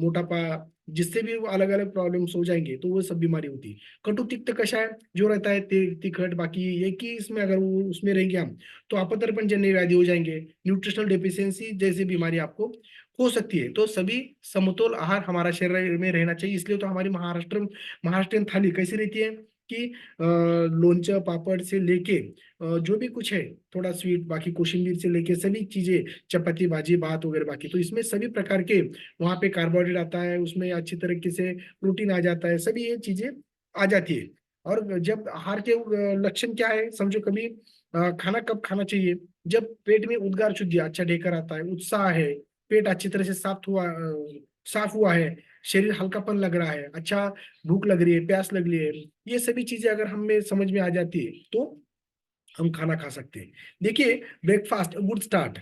मोटापा जिससे भी अलग अलग प्रॉब्लम्स हो जाएंगे तो वो सब बीमारी होती है। कटु तिक्त कषाय जो रहता है तिखट बाकी एक ही इसमें अगर वो उसमें रहेंगे हम तो अपतर्पण जन्य व्याधि हो जाएंगे, न्यूट्रिशनल डेफिशिएंसी जैसी बीमारी आपको हो सकती है। तो सभी समतोल आहार हमारा शरीर में रहना चाहिए। इसलिए तो हमारी महाराष्ट्रियन थाली कैसी रहती है, कि लोणचं पापड़ से लेके जो भी कुछ है, थोड़ा स्वीट, बाकी कोशिम्बीर से लेके सभी चीजें, चपाती भाजी भात वगैरह, बाकी तो इसमें सभी प्रकार के वहाँ पे कार्बोहाइड्रेट आता है, उसमें अच्छी तरीके से प्रोटीन आ जाता है, सभी ये चीजें आ जाती है। और जब आहार के लक्षण क्या है, समझो कभी खाना कब खाना चाहिए, जब पेट में उद्गार शुद्धि, अच्छा ढेकर आता है, उत्साह है, पेट अच्छी तरह से साफ हुआ है, शरीर हल्कापन लग रहा है, अच्छा भूख लग रही है, प्यास लग रही है, ये सभी चीजें अगर हमें समझ में आ जाती है तो हम खाना खा सकते हैं। देखिए, ब्रेकफास्ट गुड स्टार्ट,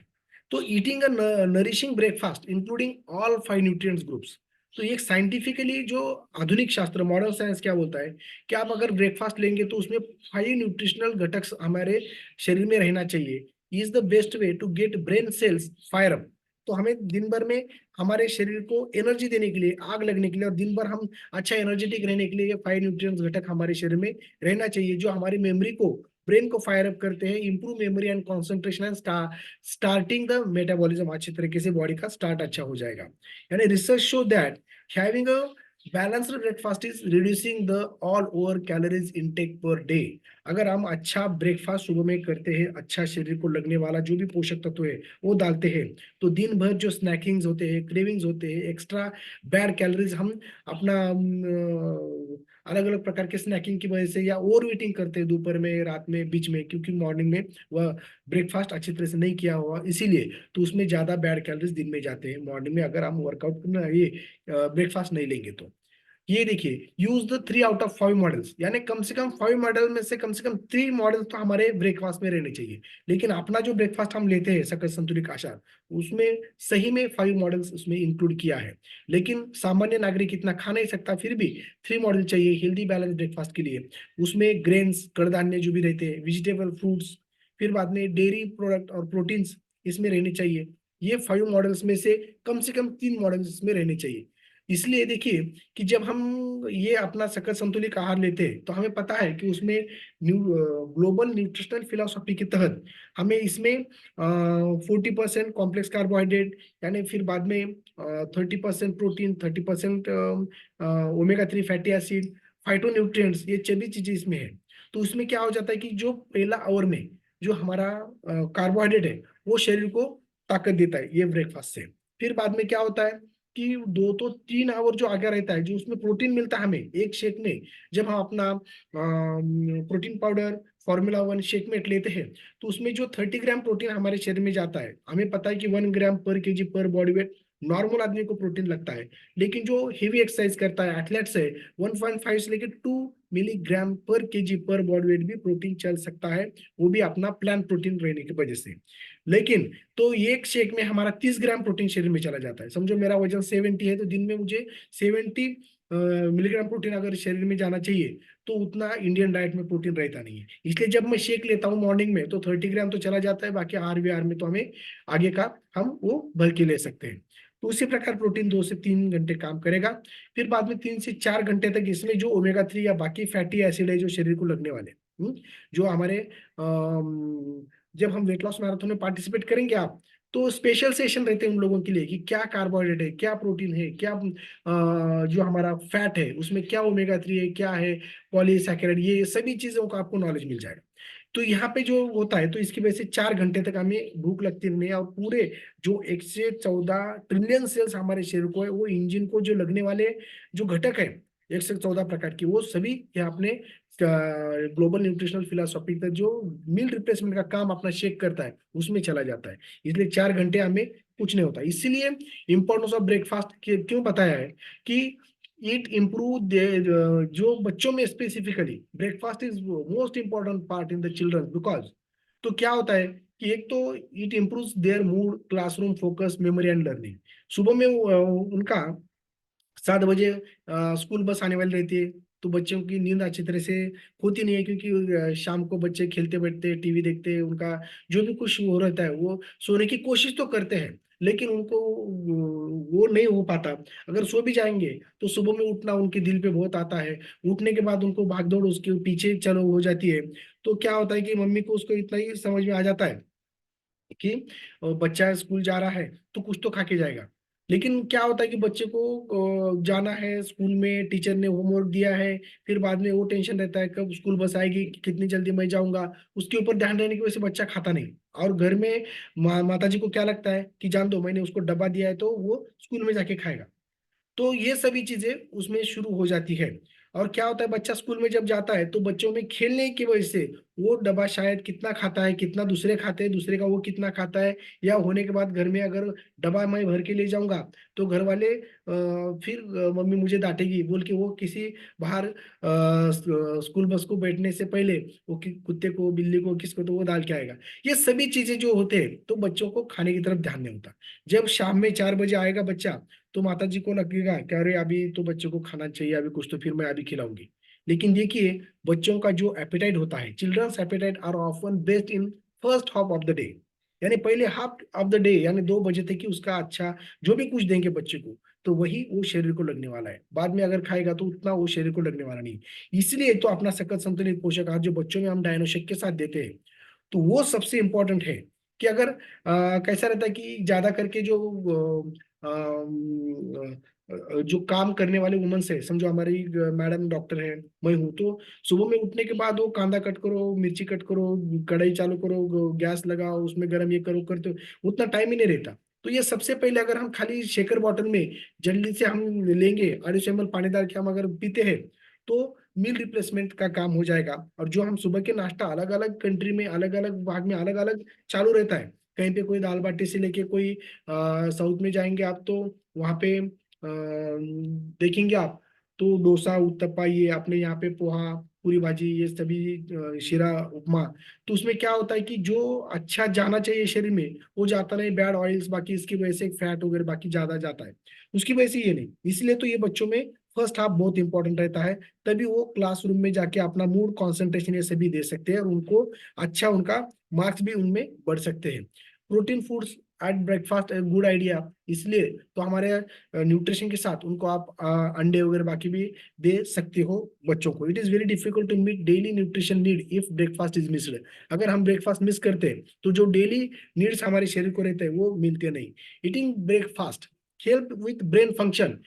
तो eating a nourishing breakfast including all 5 nutrients groups. तो ये साइंटिफिकली जो आधुनिक शास्त्र मॉडर्न साइंस क्या बोलता है कि आप अगर ब्रेकफास्ट लेंगे तो उसमें 5 न्यूट्रिशनल घटक हमारे शरीर में रहना चाहिए, is the best way to get brain cells fire up. तो हमें दिन भर में हमारे शरीर को एनर्जी देने के लिए, आग लगने के लिए, और दिन भर हम अच्छा एनर्जेटिक रहने के लिए ये 5 न्यूट्रिएंट्स घटक हमारे शरीर में रहना चाहिए, जो हमारी मेमोरी को, ब्रेन को फायर अप करते हैं, improve memory and concentration and starting the metabolism, अच्छी तरीके से बॉडी का स्टार्ट अच्छा हो जाएगा। यानी research show that having a balanced breakfast is reducing the all over calories intake per day. अगर हम अच्छा ब्रेकफास्ट सुबह में करते हैं, अच्छा शरीर को लगने वाला जो भी पोषक तत्व है वो डालते हैं, तो दिन भर जो स्नैकिंग्स होते हैं, क्रेविंग्स होते हैं, एक्स्ट्रा बैड कैलोरीज हम अपना अलग अलग प्रकार के स्नैकिंग की वजह से या ओवर ईटिंग करते हैं दोपहर में, रात में, बीच में, क्योंकि मॉर्निंग में वह ब्रेकफास्ट अच्छी तरह से नहीं किया हुआ, इसीलिए तो उसमें ज्यादा बैड कैलोरीज दिन में जाते हैं मॉर्निंग में, अगर हम वर्कआउट ये ब्रेकफास्ट नहीं लेंगे तो। ये देखिए, use the 3 out of 5 models, यानी कम से कम 5 मॉडल में से कम 3 मॉडल तो हमारे ब्रेकफास्ट में रहने चाहिए। लेकिन अपना जो ब्रेकफास्ट हम लेते हैं सकल संतुलित आहार, उसमें सही में 5 मॉडल्स उसमें इंक्लूड किया है। लेकिन सामान्य नागरिक इतना खा नहीं सकता, फिर भी 3 मॉडल चाहिए हेल्दी बैलेंस ब्रेकफास्ट के लिए। उसमें ग्रेन्स, कड़धान्य जो भी रहते हैं, वेजिटेबल, फ्रूट्स, फिर बाद में डेयरी प्रोडक्ट और प्रोटीन्स इसमें रहने चाहिए। ये 5 मॉडल्स में से कम 3 मॉडल्स इसमें रहने चाहिए। इसलिए देखिए कि जब हम ये अपना सकल संतुलित आहार लेते हैं तो हमें पता है कि उसमें ग्लोबल न्यूट्रिशनल फिलोसॉफी के तहत हमें इसमें 40% कॉम्प्लेक्स कार्बोहाइड्रेट, यानी फिर बाद में 30% protein, 30% omega 3 fatty acid, phyto nutrients, ये सभी चीजें इसमें है। तो उसमें क्या हो जाता है कि जो पहला आवर में जो हमारा कार्बोहाइड्रेट है वो शरीर को ताकत देता है ये ब्रेकफास्ट से। फिर बाद में क्या होता है कि 2 तो 3 आवर जो आगे रहता है, जो उसमें प्रोटीन मिलता है हमें एक शेक में, जब हम अपना प्रोटीन पाउडर Formula 1 शेक में लेते हैं, तो उसमें जो 30 ग्राम प्रोटीन हमारे शरीर में जाता है, हमें पता है कि 1 ग्राम पर केजी पर बॉडी वेट नॉर्मल आदमी को प्रोटीन लगता है। लेकिन जो हेवी एक्सरसाइज करता है, एथलेट्स है, 1.5 से लेकर 2 मिलीग्राम पर केजी पर बॉडी वेट भी प्रोटीन चल सकता है, वो भी अपना प्लान प्रोटीन रहने की वजह से। लेकिन तो एक शेक में हमारा 30 ग्राम प्रोटीन शरीर में चला जाता है। समझो मेरा वजन 70 है, तो दिन में मुझे 70 मिलीग्राम प्रोटीन अगर शरीर में जाना चाहिए, तो उतना इंडियन डाइट में प्रोटीन रहता नहीं है। इसलिए जब मैं शेक लेता हूँ मॉर्निंग में तो 30 ग्राम तो चला जाता है, बाकी आर में तो हमें आगे का हम वो भर के ले सकते हैं। तो उसी प्रकार प्रोटीन 2 से 3 घंटे काम करेगा। फिर बाद में 3 से 4 घंटे तक इसमें जो ओमेगा 3 या बाकी फैटी एसिड है जो शरीर को लगने वाले, जो हमारे जब हम वेट लॉस मैराथन में पार्टिसिपेट करेंगे आप, तो स्पेशल सेशन रहते हैं उन लोगों के लिए कि क्या कार्बोहाइड्रेट है, क्या प्रोटीन है, क्या जो हमारा फैट है उसमें क्या ओमेगा 3 है, क्या है पॉलीसैकेराइड, ये सभी चीजों का आपको नॉलेज मिल जाएगा। तो यहाँ पे जो होता है, तो इसकी वजह से 4 घंटे तक हमें भूख लगती नहीं है, और पूरे जो 114 ट्रिलियन सेल्स हमारे शरीर को है, वो इंजन को जो लगने वाले जो घटक है 114 प्रकार की, वो सभी ये अपने ग्लोबल न्यूट्रिशनल फिलोसॉफी का जो मील रिप्लेसमेंट का काम अपना शेक करता है उसमें चला जाता है। इसलिए 4 घंटे हमें कुछ नहीं होता। इसीलिए इंपॉर्टेंस ऑफ ब्रेकफास्ट क्यों बताया है कि इट इम्प्रूव, जो बच्चों में specifically breakfast is most important part in the children, because तो क्या होता है कि एक तो it improve their mood, classroom focus, memory and learning. सुबह में उनका 7 बजे स्कूल बस आने वाली रहती है, तो बच्चों की नींद अच्छी तरह से होती नहीं है, क्योंकि शाम को बच्चे खेलते बैठते, टीवी देखते, उनका जो भी कुछ हो रहता है वो सोने की कोशिश तो करते हैं, लेकिन उनको वो नहीं हो पाता। अगर सो भी जाएंगे तो सुबह में उठना उनके दिल पे बहुत आता है, उठने के बाद उनको भागदौड़ उसके पीछे चलो हो जाती है। तो क्या होता है कि मम्मी को उसको इतना ही समझ में आ जाता है कि बच्चा स्कूल जा रहा है तो कुछ तो खा के जाएगा, लेकिन क्या होता है कि बच्चे को जाना है स्कूल में, टीचर ने होमवर्क दिया है, फिर बाद में वो टेंशन रहता है कब स्कूल बस आएगी, कितनी जल्दी मैं जाऊंगा, उसके ऊपर ध्यान रहने की वजह से बच्चा खाता नहीं। और घर में माता जी को क्या लगता है कि जान दो, मैंने उसको डब्बा दिया है तो वो स्कूल में जाके खाएगा। तो ये सभी चीजें उसमें शुरू हो जाती है। और क्या होता है, बच्चा स्कूल में जब जाता है तो बच्चों में खेलने की वजह से वो डब्बा शायद कितना खाता है, कितना दूसरे खाते हैं, दूसरे का वो कितना खाता है, या होने के बाद घर में अगर डब्बा मैं भर के ले जाऊंगा तो घर वाले फिर मम्मी मुझे डांटेगी बोल के वो किसी बाहर स्कूल बस को बैठने से पहले वो कुत्ते को, बिल्ली को, किसको तो वो डाल के आएगा। ये सभी चीजें जो होते हैं तो बच्चों को खाने की तरफ ध्यान नहीं होता। जब शाम में 4 बजे आएगा बच्चा तो माता जी को लगेगा कि अरे अभी तो बच्चों को खाना चाहिए, अभी कुछ तो फिर मैं अभी खिलाऊंगी। लेकिन देखिए, बच्चों का जो एपेटाइट होता है, children's appetite are often best in first half of the day, यानी पहले हाफ ऑफ द डे, यानी 2 बजे तक ही उसका अच्छा जो भी कुछ देंगे बच्चे को तो वही वो शरीर को लगने वाला है। बाद में अगर खाएगा तो उतना वो शरीर को लगने वाला नहीं। इसलिए तो अपना सकल संतुलित पोषक आहार जो बच्चों में हम डायनोशेक के साथ देते हैं तो वो सबसे इंपॉर्टेंट है। कि अगर कैसा रहता है कि ज्यादा करके जो जो काम करने वाले वुमेन्स है, समझो हमारी मैडम डॉक्टर है, मैं हूँ, तो सुबह में उठने के बाद वो कांदा कट करो, मिर्ची कट करो, कढ़ाई चालू करो, गैस लगाओ, उसमें गरम ये करो, करते हो, उतना टाइम ही नहीं रहता। तो ये सबसे पहले अगर हम खाली शेकर बॉटल में जल्दी से हम लेंगे, 250 ml पानी डाल के हम अगर पीते हैं तो मील रिप्लेसमेंट का काम हो जाएगा। और जो हम सुबह के नाश्ता अलग अलग कंट्री में, अलग अलग भाग में अलग अलग चालू रहता है। कहीं पे कोई दाल बाटी से लेके कोई साउथ में जाएंगे आप तो वहाँ पे देखेंगे आप तो डोसा, उत्तपा, ये अपने यहाँ पे पोहा, पूरी भाजी, ये सभी शिरा, उपमा। तो उसमें क्या होता है कि जो अच्छा जाना चाहिए शरीर में वो जाता नहीं, बैड ऑयल्स, बाकी इसकी वजह से फैट वगैरह बाकी ज्यादा जाता है, उसकी वजह से ये नहीं। इसलिए तो ये बच्चों में फर्स्ट हाफ बहुत इंपॉर्टेंट रहता है। तभी वो क्लासरूम में जाके अपना मूड, कंसंट्रेशन ये सभी दे सकते हैं और उनको अच्छा, उनका मार्क्स भी उनमें बढ़ सकते हैं। Protein foods at breakfast good idea. इसलिए तो हमारे न्यूट्रिशन के साथ उनको आप अंडे वगैरह बाकी भी दे सकते हो बच्चों को। It is very difficult to meet daily nutrition need if breakfast is missed. अगर हम ब्रेकफास्ट मिस करते हैं तो जो डेली नीड्स हमारे शरीर को रहते हैं वो मिलते नहीं। Eating breakfast help with brain function,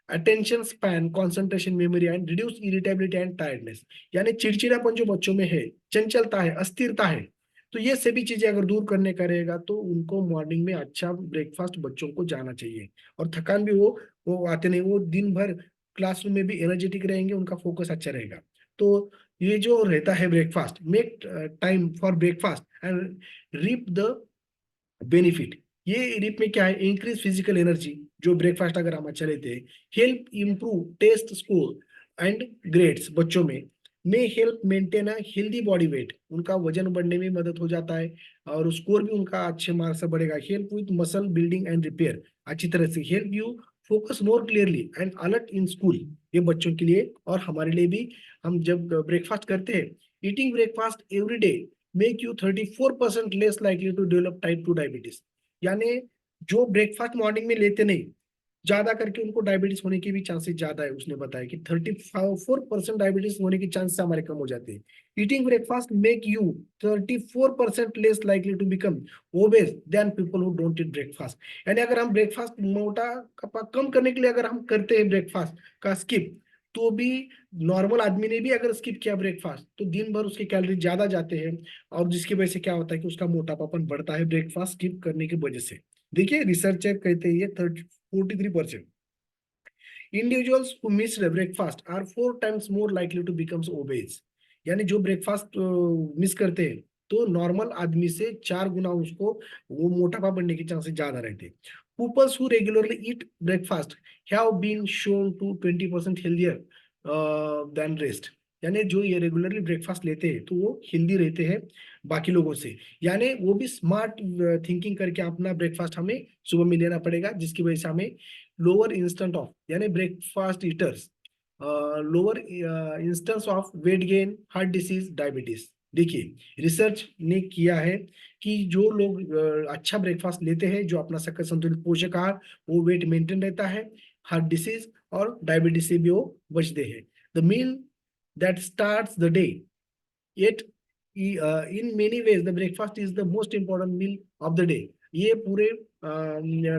attention span, concentration, memory and reduce irritability and tiredness. यानी चिड़चिड़ापन जो बच्चों में है, चंचलता है, अस्थिरता है, तो ये सभी चीजें अगर दूर करने का रहेगा तो उनको मॉर्निंग में अच्छा ब्रेकफास्ट बच्चों को जाना चाहिए। और थकान भी वो आते नहीं, वो दिन भर क्लासरूम में भी एनर्जेटिक रहेंगे, उनका फोकस अच्छा रहेगा। तो ये जो रहता है breakfast, make time for breakfast and reap the benefit. ये रिप में क्या है, इंक्रीज फिजिकल एनर्जी, जो ब्रेकफास्ट अगर हम अच्छा लेते हैं, help improve test score and grades बच्चों में help maintain a healthy body weight, उनका वजन बढ़ने में मदद हो जाता है और स्कोर भी उनका अच्छे मार्क्स से बढ़ेगा। Help with muscle building and repair, अच्छी तरह से help you focus more clearly and alert in school. ये बच्चों के लिए और हमारे लिए भी। हम जब ब्रेकफास्ट करते हैं, eating breakfast every day make you 34% less likely to develop type 2 diabetes. यानी जो ब्रेकफास्ट मॉर्निंग में लेते नहीं, ज्यादा करके उनको डायबिटीज होने के भी चांसेस ज्यादा है। उसने बताया कि 34% डायबिटीज होने के चांसेस हमारे कम हो जाते हैं। Eating breakfast make you 34% less likely to become obese than people who don't eat breakfast. यानी अगर हम ब्रेकफास्ट मोटा कम करने के लिए अगर हम करते हैं ब्रेकफास्ट का स्किप, तो भी नॉर्मल आदमी ने भी अगर स्किप किया ब्रेकफास्ट तो दिन भर उसके कैलोरी ज्यादा जाते हैं। और जिसकी वजह से क्या होता है कि उसका मोटापापन बढ़ता है ब्रेकफास्ट स्किप करने की वजह से। देखिए, रिसर्चर कहते हैं ये 43% individuals who miss breakfast are 4 times more likely to becomes obese. यानी जो ब्रेकफास्ट मिस करते हैं तो नॉर्मल आदमी से 4 गुना उसको वो मोटापा बढ़ने के चांसेस ज्यादा रहते हैं। Pupils who regularly eat breakfast have been shown to 20% healthier than rest। यानी जो ये रेगुलरली ब्रेकफास्ट लेते हैं तो वो हेल्दी रहते हैं बाकी लोगों से। यानी वो भी स्मार्ट थिंकिंग करके अपना ब्रेकफास्ट हमें सुबह में लेना पड़ेगा, जिसकी वजह से हमें लोअर इंस्टेंट ऑफ, यानी breakfast eaters lower instance of weight gain, heart disease, diabetes. देखिए, रिसर्च ने किया है कि जो लोग अच्छा ब्रेकफास्ट लेते हैं, जो अपना सकल संतुलित पोषक आहार, वो वेट मेंटेन रहता है, हार्ट डिसीज और डायबिटीज से भी वो बचते हैं। The meal that starts the day, yet in many ways the breakfast is the most important meal of the day। ये पूरे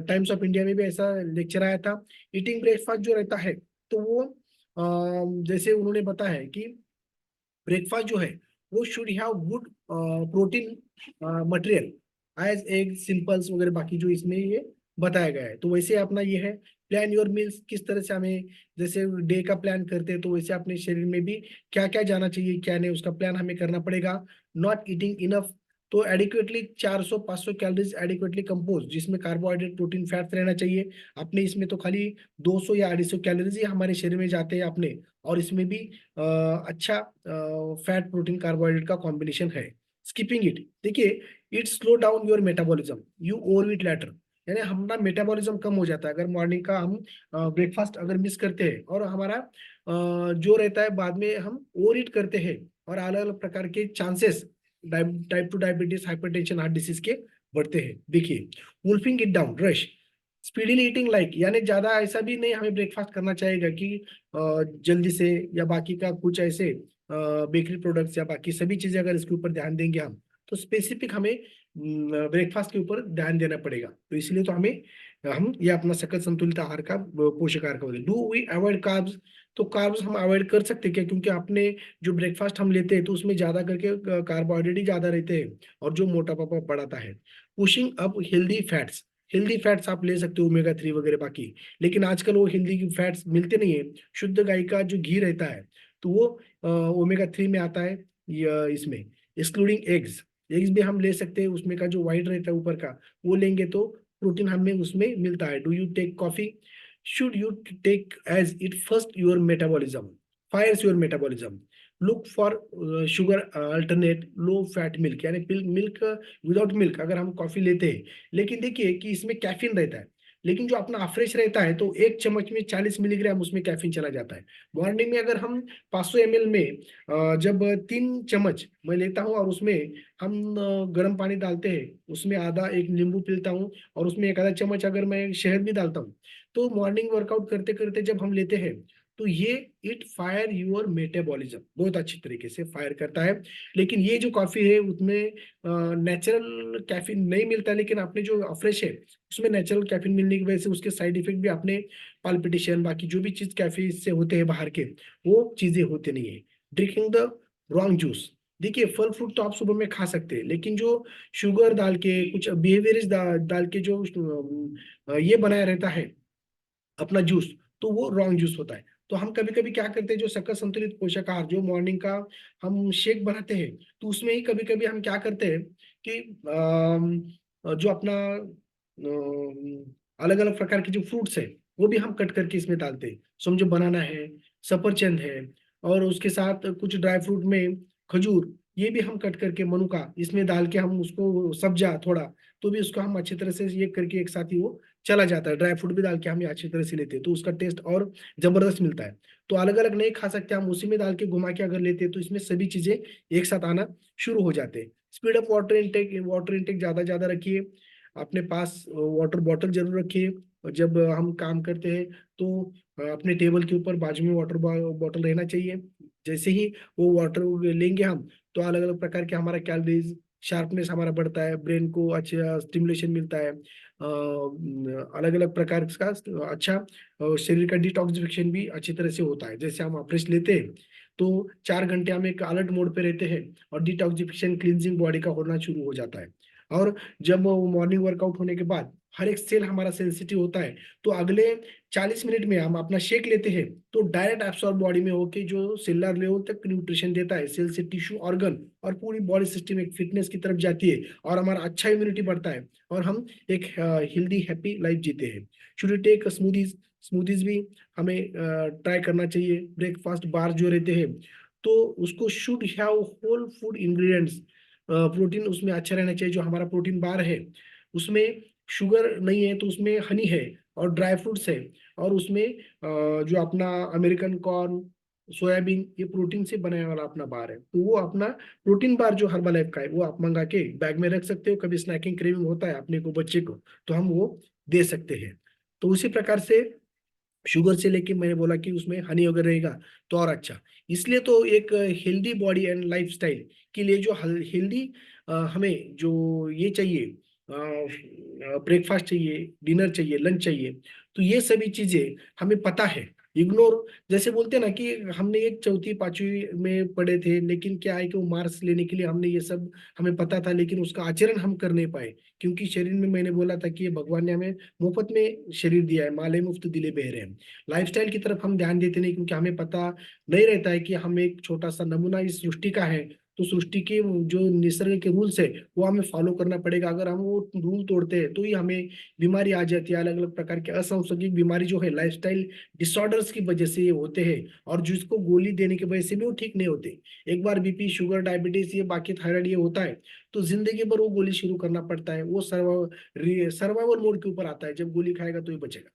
टाइम्स ऑफ इंडिया में भी ऐसा लेक्चर आया था। ईटिंग ब्रेकफास्ट जो रहता है, तो वो जैसे उन्होंने बताया है कि ब्रेकफास्ट जो है वो should have good protein material as egg सिंपल्स वगैरह बाकी जो इसमें ये बताया गया है। तो वैसे अपना ये है प्लान योर मील्स, किस तरह से हमें जैसे डे का प्लान करते हैं, तो वैसे अपने शरीर में भी क्या क्या जाना चाहिए क्या नहीं, उसका प्लान हमें करना पड़ेगा। नॉट ईटिंग इनफ, तो एडिक्वेटली 400-500 कैलोरीज एडिक्वेटली कंपोज, जिसमें कार्बोहाइड्रेट प्रोटीन फैट्स रहना चाहिए। अपने इसमें तो खाली 200 या 250 कैलोरीज ही हमारे शरीर में जाते हैं अपने, और इसमें भी अच्छा फैट प्रोटीन कार्बोहाइड्रेट का कॉम्बिनेशन है। स्किपिंग इट, देखिए, it slow down your metabolism, you over it later, यानी हमारा मेटाबॉलिज्म कम हो जाता है अगर मॉर्निंग का हम ब्रेकफास्ट अगर मिस करते हैं, और हमारा जो रहता है बाद में हम ओवर ईट करते हैं, और अलग अलग प्रकार के chances type two diabetes hypertension heart disease के बढ़ते हैं। देखिए, wolfing it down rush, speedily eating like, यानी ज्यादा ऐसा भी नहीं हमें ब्रेकफास्ट करना चाहिएगा कि जल्दी से, या बाकी का कुछ ऐसे बेकरी प्रोडक्ट्स या बाकी सभी चीजें अगर इसके ऊपर ध्यान देंगे हम, तो स्पेसिफिक हमें ब्रेकफास्ट के ऊपर ध्यान देना पड़ेगा। तो इसलिए तो हमें हम ये अपना सकल संतुलित आहार का पोषक आहार का डू वी अवॉइड कार्ब्स, तो कार्ब्स हम अवॉइड कर सकते हैं क्या, क्योंकि अपने जो ब्रेकफास्ट हम लेते हैं तो उसमें ज्यादा करके कार्बोहाइड्रेट ही ज्यादा रहते हैं, और जो मोटापा बढ़ाता है। Pushing up healthy fats, healthy fats आप ले सकते हो ओमेगा 3 वगैरह बाकी, लेकिन आजकल वो हेल्दी फैट्स मिलते नहीं है। शुद्ध गाय का जो घी रहता है तो वो ओमेगा 3 में आता है, इसमें एक्सक्लूडिंग एग्स, एग्स भी हम ले सकते हैं, उसमें का जो व्हाइट रहता है ऊपर का वो लेंगे तो प्रोटीन हमें उसमें मिलता है। Do you take coffee, should you take as it first your metabolism, fires your metabolism, look for sugar alternate low fat milk, यानी मिल्क विदाउट मिल्क अगर हम कॉफी लेते हैं, लेकिन देखिए कि इसमें कैफीन रहता है, लेकिन जो अपना अफ्रेश रहता है तो एक चम्मच में 40 मिलीग्राम उसमें कैफीन चला जाता है। मॉर्निंग में अगर हम 500 ml में जब 3 चम्मच मैं लेता हूँ, और उसमें हम गर्म पानी डालते हैं, उसमें आधा एक नींबू पीलता हूँ, और उसमें एक आधा चम्मच अगर मैं शहद भी डालता हूँ, तो मॉर्निंग वर्कआउट करते करते जब हम लेते हैं, तो ये इट फायर यूर मेटाबॉलिज्म, बहुत अच्छी तरीके से फायर करता है। लेकिन ये जो कॉफी है उसमें नेचुरल कैफीन नहीं मिलता, लेकिन अपने जो फ्रेश है उसमें नेचुरल कैफीन मिलने की वजह से उसके साइड इफेक्ट भी अपने पाल्पिटेशन बाकी जो भी चीज कैफीन से होते हैं बाहर के, वो चीजें होते नहीं है। ड्रिंकिंग द रॉन्ग जूस, देखिए फल फ्रूट तो आप सुबह में खा सकते हैं, लेकिन जो शुगर डाल के कुछ बिहेवियर्स डाल के जो ये बनाया रहता है अपना जूस, तो वो रॉन्ग जूस होता है। तो हम कभी कभी क्या करते हैं, जो सकल संतुलित पोषक आहार जो मॉर्निंग का हम शेक बनाते हैं, तो उसमें ही कभी कभी हम क्या करते हैं कि जो अपना अलग अलग प्रकार के जो फ्रूट्स है वो भी हम कट करके इसमें डालते हैं। समझो बनाना है, सफरचंद है, और उसके साथ कुछ ड्राई फ्रूट में खजूर, ये भी हम कट करके मनुका इसमें डाल के हम उसको सब्जा थोड़ा, तो भी उसको हम अच्छी तरह से ये करके एक साथ ही वो चला जाता है। ड्राई फ्रूट भी डाल के हम ये अच्छी तरह से लेते हैं तो उसका टेस्ट और जबरदस्त मिलता है। तो अलग अलग नहीं खा सकते हम, उसी में डाल के घुमा के अगर लेते हैं तो इसमें सभी चीजें एक साथ आना शुरू हो जाते हैं। स्पीड अप वाटर इंटेक ज्यादा ज्यादा रखिए, अपने पास वाटर बॉटल जरूर रखिए, और जब हम काम करते हैं तो अपने टेबल के ऊपर बाजू में वाटर बॉटल रहना चाहिए। जैसे ही वो वाटर लेंगे हम, तो अलग अलग प्रकार के हमारा कैलोरीज शार्पनेस हमारा बढ़ता है, ब्रेन को अच्छा स्टिमुलेशन मिलता है, अलग अलग प्रकार का अच्छा शरीर का डिटॉक्सिफिकेशन भी अच्छी तरह से होता है। जैसे हम फ्रेश लेते हैं तो 4 घंटे हम एक अलर्ट मोड पे रहते हैं, और डिटॉक्सिफिकेशन क्लींजिंग बॉडी का होना शुरू हो जाता है। और जब मॉर्निंग वर्कआउट होने के बाद हर एक सेल हमारा सेंसिटिव होता है, तो अगले 40 मिनट में हम अपना शेक लेते हैं, तो डायरेक्ट एब्सॉर्ब बॉडी में होके जो सेलुलर लेवल तक न्यूट्रिशन देता है, सेल से टिश्यू ऑर्गन और पूरी बॉडी सिस्टम एक फिटनेस की तरफ जाती है, और हमारा अच्छा इम्यूनिटी बढ़ता है, और हम एक हेल्दी हैप्पी लाइफ जीते हैं। शुड टेक स्मूदीज, स्मूदीज भी हमें ट्राई करना चाहिए। ब्रेकफास्ट बार जो रहते हैं तो उसको should have whole food ingredients, protein उसमें अच्छा रहना चाहिए। जो हमारा प्रोटीन बार है उसमें शुगर नहीं है, तो उसमें हनी है और ड्राई फ्रूट्स है, और उसमें जो अपना अमेरिकन कॉर्न सोयाबीन ये प्रोटीन से बनाने वाला अपना बार है, तो वो अपना प्रोटीन बार जो हर्बल लाइफ का है वो आप मंगा के बैग में रख सकते हो। कभी स्नैकिंग क्रेविंग होता है अपने को बच्चे को, तो हम वो दे सकते हैं। तो उसी प्रकार से शुगर से लेके मैंने बोला कि उसमें हनी वगैरह रहेगा तो और अच्छा। इसलिए तो एक हेल्दी बॉडी एंड लाइफस्टाइल के लिए जो हेल्दी हमें जो ये चाहिए ब्रेकफास्ट चाहिए, डिनर चाहिए, लंच चाहिए। तो ये सभी चीजें हमें पता है। इग्नोर, जैसे बोलते हैं ना कि हमने एक चौथी पांचवी में पढ़े थे, लेकिन क्या है कि वो मार्क्स लेने के लिए हमने ये सब हमें पता था, लेकिन उसका आचरण हम कर नहीं पाए। क्योंकि शरीर में, मैंने बोला था कि ये भगवान ने हमें मुफ्त में शरीर दिया है, माले मुफ्त दिले बहरे हैं। लाइफस्टाइल की तरफ हम ध्यान देते नहीं, क्योंकि हमें पता नहीं रहता है कि हम एक छोटा सा नमूना इस सृष्टि का है। तो सृष्टि के जो निसर्ग के रूल्स है वो हमें फॉलो करना पड़ेगा। अगर हम वो रूल तोड़ते हैं तो ही हमें बीमारी आ जाती है। अलग अलग प्रकार के असंसर्गिक बीमारी जो है लाइफस्टाइल डिसऑर्डर्स की वजह से ये होते हैं, और जिसको गोली देने की वजह से भी वो ठीक नहीं होते। एक बार बीपी, शुगर, डायबिटीज, ये बाकी थायराइड ये होता है तो जिंदगी भर वो गोली शुरू करना पड़ता है। वो सर्वाइवल मोड के ऊपर आता है, जब गोली खाएगा तो ही बचेगा,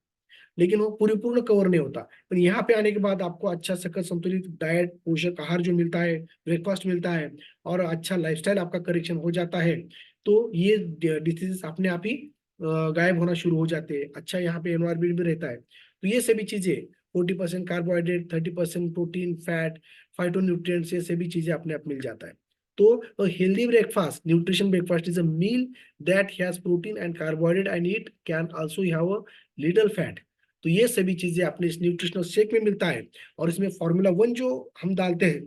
लेकिन वो परिपूर्ण कवर नहीं होता। पर यहाँ पे आने के बाद आपको अच्छा सकल संतुलित डाइट, पोषक आहार जो मिलता है, ब्रेकफास्ट मिलता है, और अच्छा लाइफस्टाइल आपका करेक्शन हो जाता है, तो ये डिसीजेस अपने आप ही गायब होना शुरू हो जाते हैं। अच्छा यहाँ पे एनवायरमेंट भी रहता है। तो ये सभी चीजें, 40% कार्बोहाइड्रेट, 30% प्रोटीन, फैट, फाइटोन्यूट्रिएंट्स, ये सभी चीजें अपने आप मिल जाता है। तो healthy breakfast, nutrition breakfast is a meal that has protein and carbohydrate and it can also have a little fat। तो ये सभी चीजें अपने इस न्यूट्रिशनल शेक में मिलता है। और इसमें फॉर्मूला 1 जो हम डालते हैं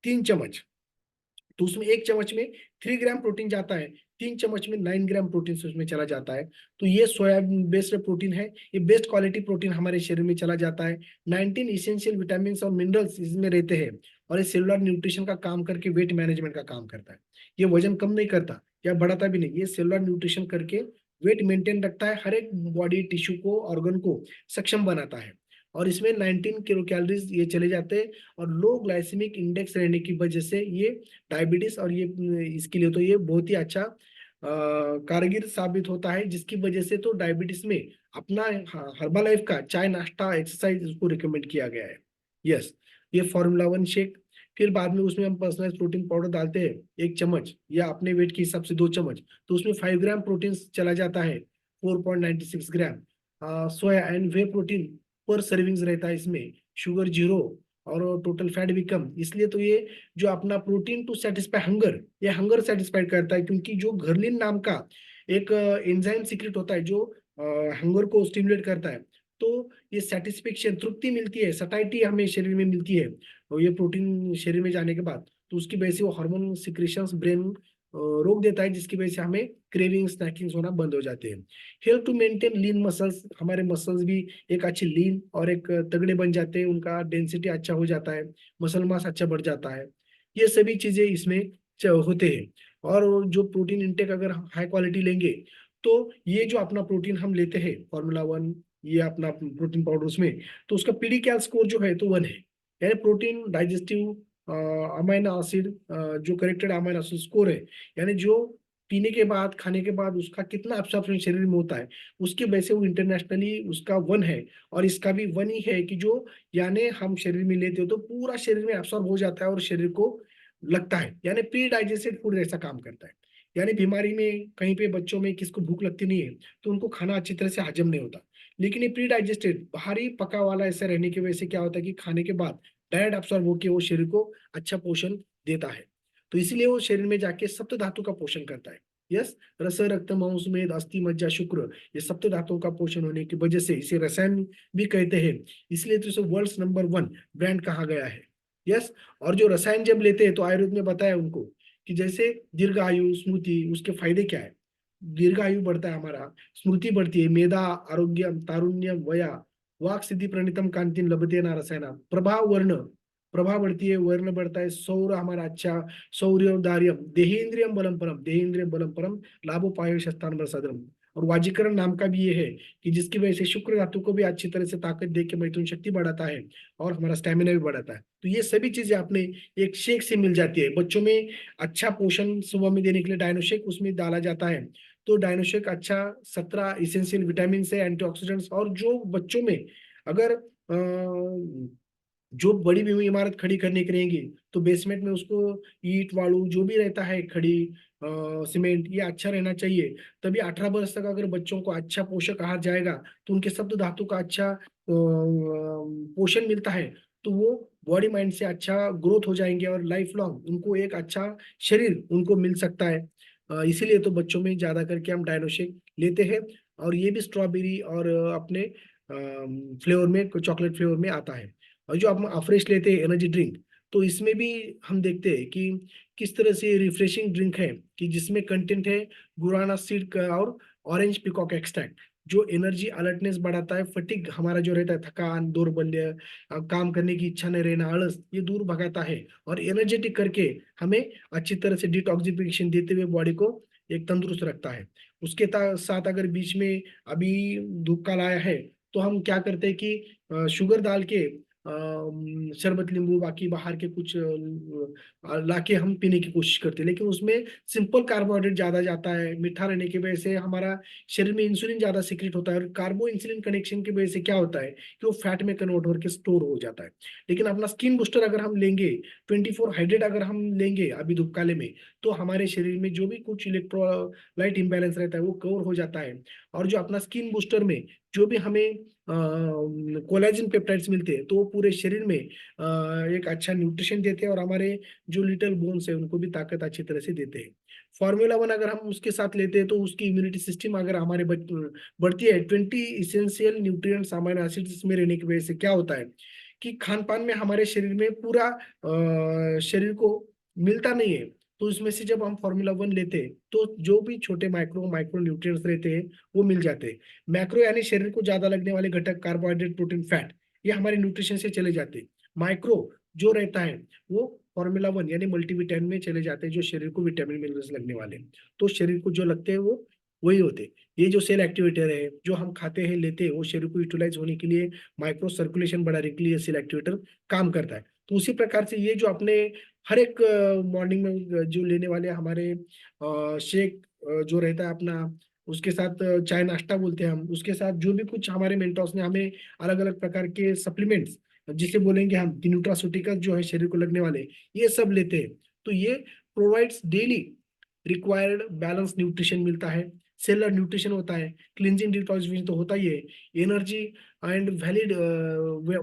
3 चम्मच, तो उसमें 1 चम्मच में 3 ग्राम प्रोटीन जाता है, 3 चम्मच में 9 ग्राम प्रोटीन उसमें चला जाता है। तो ये सोयाबीन बेस्ड प्रोटीन है, ये बेस्ट क्वालिटी प्रोटीन हमारे शरीर में चला जाता है। 19 इसेंशियल विटामिन और मिनरल्स इसमें रहते हैं, और ये सेलुलर न्यूट्रिशन का काम करके वेट मैनेजमेंट का काम करता है। ये वजन कम नहीं करता या बढ़ाता भी नहीं, ये सेलुलर न्यूट्रिशन करके वेट मेंटेन रखता है, हर एक बॉडी टिश्यू को, ऑर्गन को सक्षम बनाता है। और इसमें 19 किलो कैलोरीज ये चले जाते हैं। और लो ग्लाइसेमिक इंडेक्स रहने की वजह से ये डायबिटीज और ये इसके लिए तो ये बहुत ही अच्छा कारगर साबित होता है, जिसकी वजह से तो डायबिटीज में अपना हर्बल लाइफ का चाय, नाश्ता, एक्सरसाइज उसको रिकमेंड किया गया है। यस, ये फॉर्मूला 1 शेक। फिर बाद में उसमें हम पर्सनलाइज प्रोटीन पाउडर डालते हैं 1 चम्मच, या अपने वेट के हिसाब से 2 चम्मच, तो उसमें 5 ग्राम प्रोटीन चला जाता है, 4.96 ग्राम। सोया एंड वे प्रोटीन पर सर्विंग्स रहता है इसमें, शुगर जीरो, और टोटल फैट भी कम। इसलिए तो ये जो अपना प्रोटीन टू सेटिस्फाई हंगर, ये हंगर सेटिस्फाइड करता है, क्योंकि जो घर्लिन नाम का एक एंजाइम सीक्रेट होता है जो हंगर को स्टिमुलेट करता है। तो ये सेटिस्फेक्शन, तृप्ति मिलती है, सटाइटी हमें शरीर में मिलती है, और ये प्रोटीन शरीर में जाने के बाद तो उसकी वजह से वो हार्मोन सिक्रेशंस ब्रेन रोक देता है, जिसकी वजह से हमें क्रेविंग, स्नैकिंग होना बंद हो जाते हैं। Help to maintain lean muscles, हमारे मसल्स भी एक अच्छे लीन और एक तगड़े बन जाते हैं, उनका डेंसिटी अच्छा हो जाता है, मसल मास अच्छा बढ़ जाता है। ये सभी चीजें इसमें होते हैं। और जो प्रोटीन इंटेक अगर हाई क्वालिटी लेंगे, तो ये जो अपना प्रोटीन हम लेते हैं फॉर्मूला 1, ये अपना प्रोटीन पाउडर उसमें, तो उसका पीडी कैल स्कोर जो है तो 1 है। यानी प्रोटीन डाइजेस्टिव अमाइनो एसिड, जो करेक्टेड अमाइनो एसिड स्कोर है, यानी जो पीने के बाद, खाने के बाद उसका कितना एब्सॉर्प्शन शरीर में होता है, उसकी वजह से वो इंटरनेशनली उसका 1 है। और इसका भी 1 ही है कि जो, यानी हम शरीर में लेते हो तो पूरा शरीर में एब्सॉर्ब हो जाता है और शरीर को लगता है, यानी प्री डाइजेस्टेड फूड ऐसा काम करता है। यानी बीमारी में कहीं पे बच्चों में किसको भूख लगती नहीं है तो उनको खाना अच्छी तरह से हजम नहीं होता। लेकिन ये प्री डाइजेस्टेड बाहरी पका वाला ऐसा रहने की वजह से क्या होता है कि खाने के बाद डायरेक्ट एब्सॉर्ब होकर वो शरीर को अच्छा पोषण देता है। तो इसीलिए वो शरीर में जाके सप्त धातु का पोषण करता है। यस, रस, रक्त, मांस, मेद, अस्थि, मज्जा, शुक्र, ये सप्त धातुओं का पोषण होने की वजह से इसे रसायन भी कहते हैं। इसलिए तो इसे वर्ल्ड नंबर 1 ब्रांड कहा गया है। यस। और जो रसायन जब लेते हैं तो आयुर्वेद में बताया उनको कि जैसे दीर्घ आयु, स्मृति, उसके फायदे क्या है। दीर्घ आयु बढ़ता है हमारा, स्मृति बढ़ती है, मेधा, आरोग्यम, तारुण्यम, वया, वाक सिद्धि, प्रणितम, कांतिम, लभते ना रसायना, प्रभाव, वर्ण, प्रभाव बढ़ती है, वर्ण बढ़ता है, सौर हमारा अच्छा, शौर्य, दार्यम, देहेंद्रियम बलम परम, देहेंद्रियम बलम परम, लाभोपाय शस्तान प्रसादम। और वाजीकरण नाम का भी ये है कि जिसकी वजह से शुक्र धातु को भी अच्छी तरह से ताकत दे के मैथुन शक्ति बढ़ाता है, और हमारा स्टेमिना भी बढ़ाता है। तो ये सभी चीजें आपने एक शेक से मिल जाती है। बच्चों में अच्छा पोषण सुबह में देने के लिए डायनोशेक उसमें डाला जाता है। तो डायनोशेक अच्छा 17 इसेंशियल विटामिन से, एंटीऑक्सीडेंट्स, और जो बच्चों में अगर जो बड़ी भी इमारत खड़ी करने की रहेंगी तो बेसमेंट में उसको ईट वालू जो भी रहता है, खड़ी सीमेंट, ये अच्छा रहना चाहिए। तभी 18 वर्ष तक अगर बच्चों को अच्छा पोषक आहार जाएगा तो उनके सप्त धातु का अच्छा पोषण मिलता है, तो वो बॉडी माइंड से अच्छा ग्रोथ हो जाएंगे और लाइफ लॉन्ग उनको एक अच्छा शरीर उनको मिल सकता है। इसीलिए तो बच्चों में ज्यादा करके हम डायनोशेक लेते हैं। और ये भी स्ट्रॉबेरी और अपने फ्लेवर में, चॉकलेट फ्लेवर में आता है। और जो हम अफ्रेश लेते हैं एनर्जी ड्रिंक, तो इसमें भी हम देखते हैं कि किस तरह से रिफ्रेशिंग ड्रिंक है, कि जिसमें कंटेंट है गुराना सीड का और ऑरेंज पिकॉक एक्सट्रैक्ट, जो एनर्जी अलर्टनेस बढ़ाता है, फटीग हमारा जो रहता है, थकान, दौर्बल्य, काम करने की इच्छा नहीं रहना, आलस, ये दूर भगाता है और एनर्जेटिक करके हमें अच्छी तरह से डिटॉक्सिफिकेशन देते हुए बॉडी को एक तंदुरुस्त रखता है। उसके साथ अगर बीच में अभी धूप काल आया है, तो हम क्या करते हैं कि शुगर डाल के शरबत, नींबू, बाकी बाहर के कुछ लाके हम पीने की कोशिश करते हैं, लेकिन उसमें सिंपल कार्बोहाइड्रेट ज्यादा जाता है। मीठा रहने की वजह से हमारा शरीर में इंसुलिन ज्यादा सिक्रिट होता है, और कार्बो इंसुलिन कनेक्शन की वजह से क्या होता है कि वो फैट में कन्वर्ट होकर स्टोर हो जाता है। लेकिन अपना स्किन बूस्टर अगर हम लेंगे, 24 हाइड्रेट अगर हम लेंगे अभी धूप काले में, तो हमारे शरीर में जो भी कुछ इलेक्ट्रोलाइट इम्बैलेंस रहता है वो कवर हो जाता है। और जो अपना स्किन बूस्टर में जो भी हमें कोलेजन पेप्टाइड्स मिलते हैं, तो वो पूरे शरीर में एक अच्छा न्यूट्रिशन देते हैं, और हमारे जो लिटल बोन्स है उनको भी ताकत अच्छी तरह से देते हैं। फॉर्मूला 1 अगर हम उसके साथ लेते हैं, तो उसकी इम्यूनिटी सिस्टम अगर हमारे बढ़ती है, 20 इसेंशियल न्यूट्रिएंट्स अमीनो एसिड्स में रहने की वजह से क्या होता है कि खान पान में हमारे शरीर में पूरा शरीर को मिलता नहीं है। तो उसमें से जब हम फॉर्मूला 1 लेते हैं, तो जो भी छोटे माइक्रो माइक्रो न्यूट्रिएंट्स रहते हैं वो मिल जाते हैं। मैक्रो यानी शरीर को ज्यादा लगने वाले घटक, कार्बोहाइड्रेट, प्रोटीन, फैट, ये हमारे न्यूट्रिशन से चले जाते हैं। माइक्रो जो रहता है वो फॉर्मूला 1 यानी मल्टीविटामिन में चले जाते हैं, जो शरीर को विटामिन मिनरल्स लगने वाले हैं। तो शरीर को जो लगते हैं वो वही होते हैं। ये जो सेल एक्टिवेटर है, जो हम खाते हैं, लेते हैं, वो शरीर को यूटिलाइज होने के लिए, माइक्रो सर्कुलेशन बढ़ाने के लिए सेल एक्टिवेटर काम करता है। तो उसी प्रकार से ये जो अपने हर एक मॉर्निंग में जो लेने वाले हमारे शेक जो रहता है अपना, उसके साथ चाय नाश्ता बोलते हैं हम, उसके साथ जो भी कुछ हमारे मेंटोस ने हमें अलग अलग प्रकार के सप्लीमेंट्स, जिसे बोलेंगे हम न्यूट्रास्यूटिकल जो है शरीर को लगने वाले, ये सब लेते हैं। तो ये provides daily required balance nutrition मिलता है, सेलुलर न्यूट्रिशन होता है, क्लिनजिंग डिटॉक्सिफिकेशन तो होता ही है, एनर्जी एंड वैलिड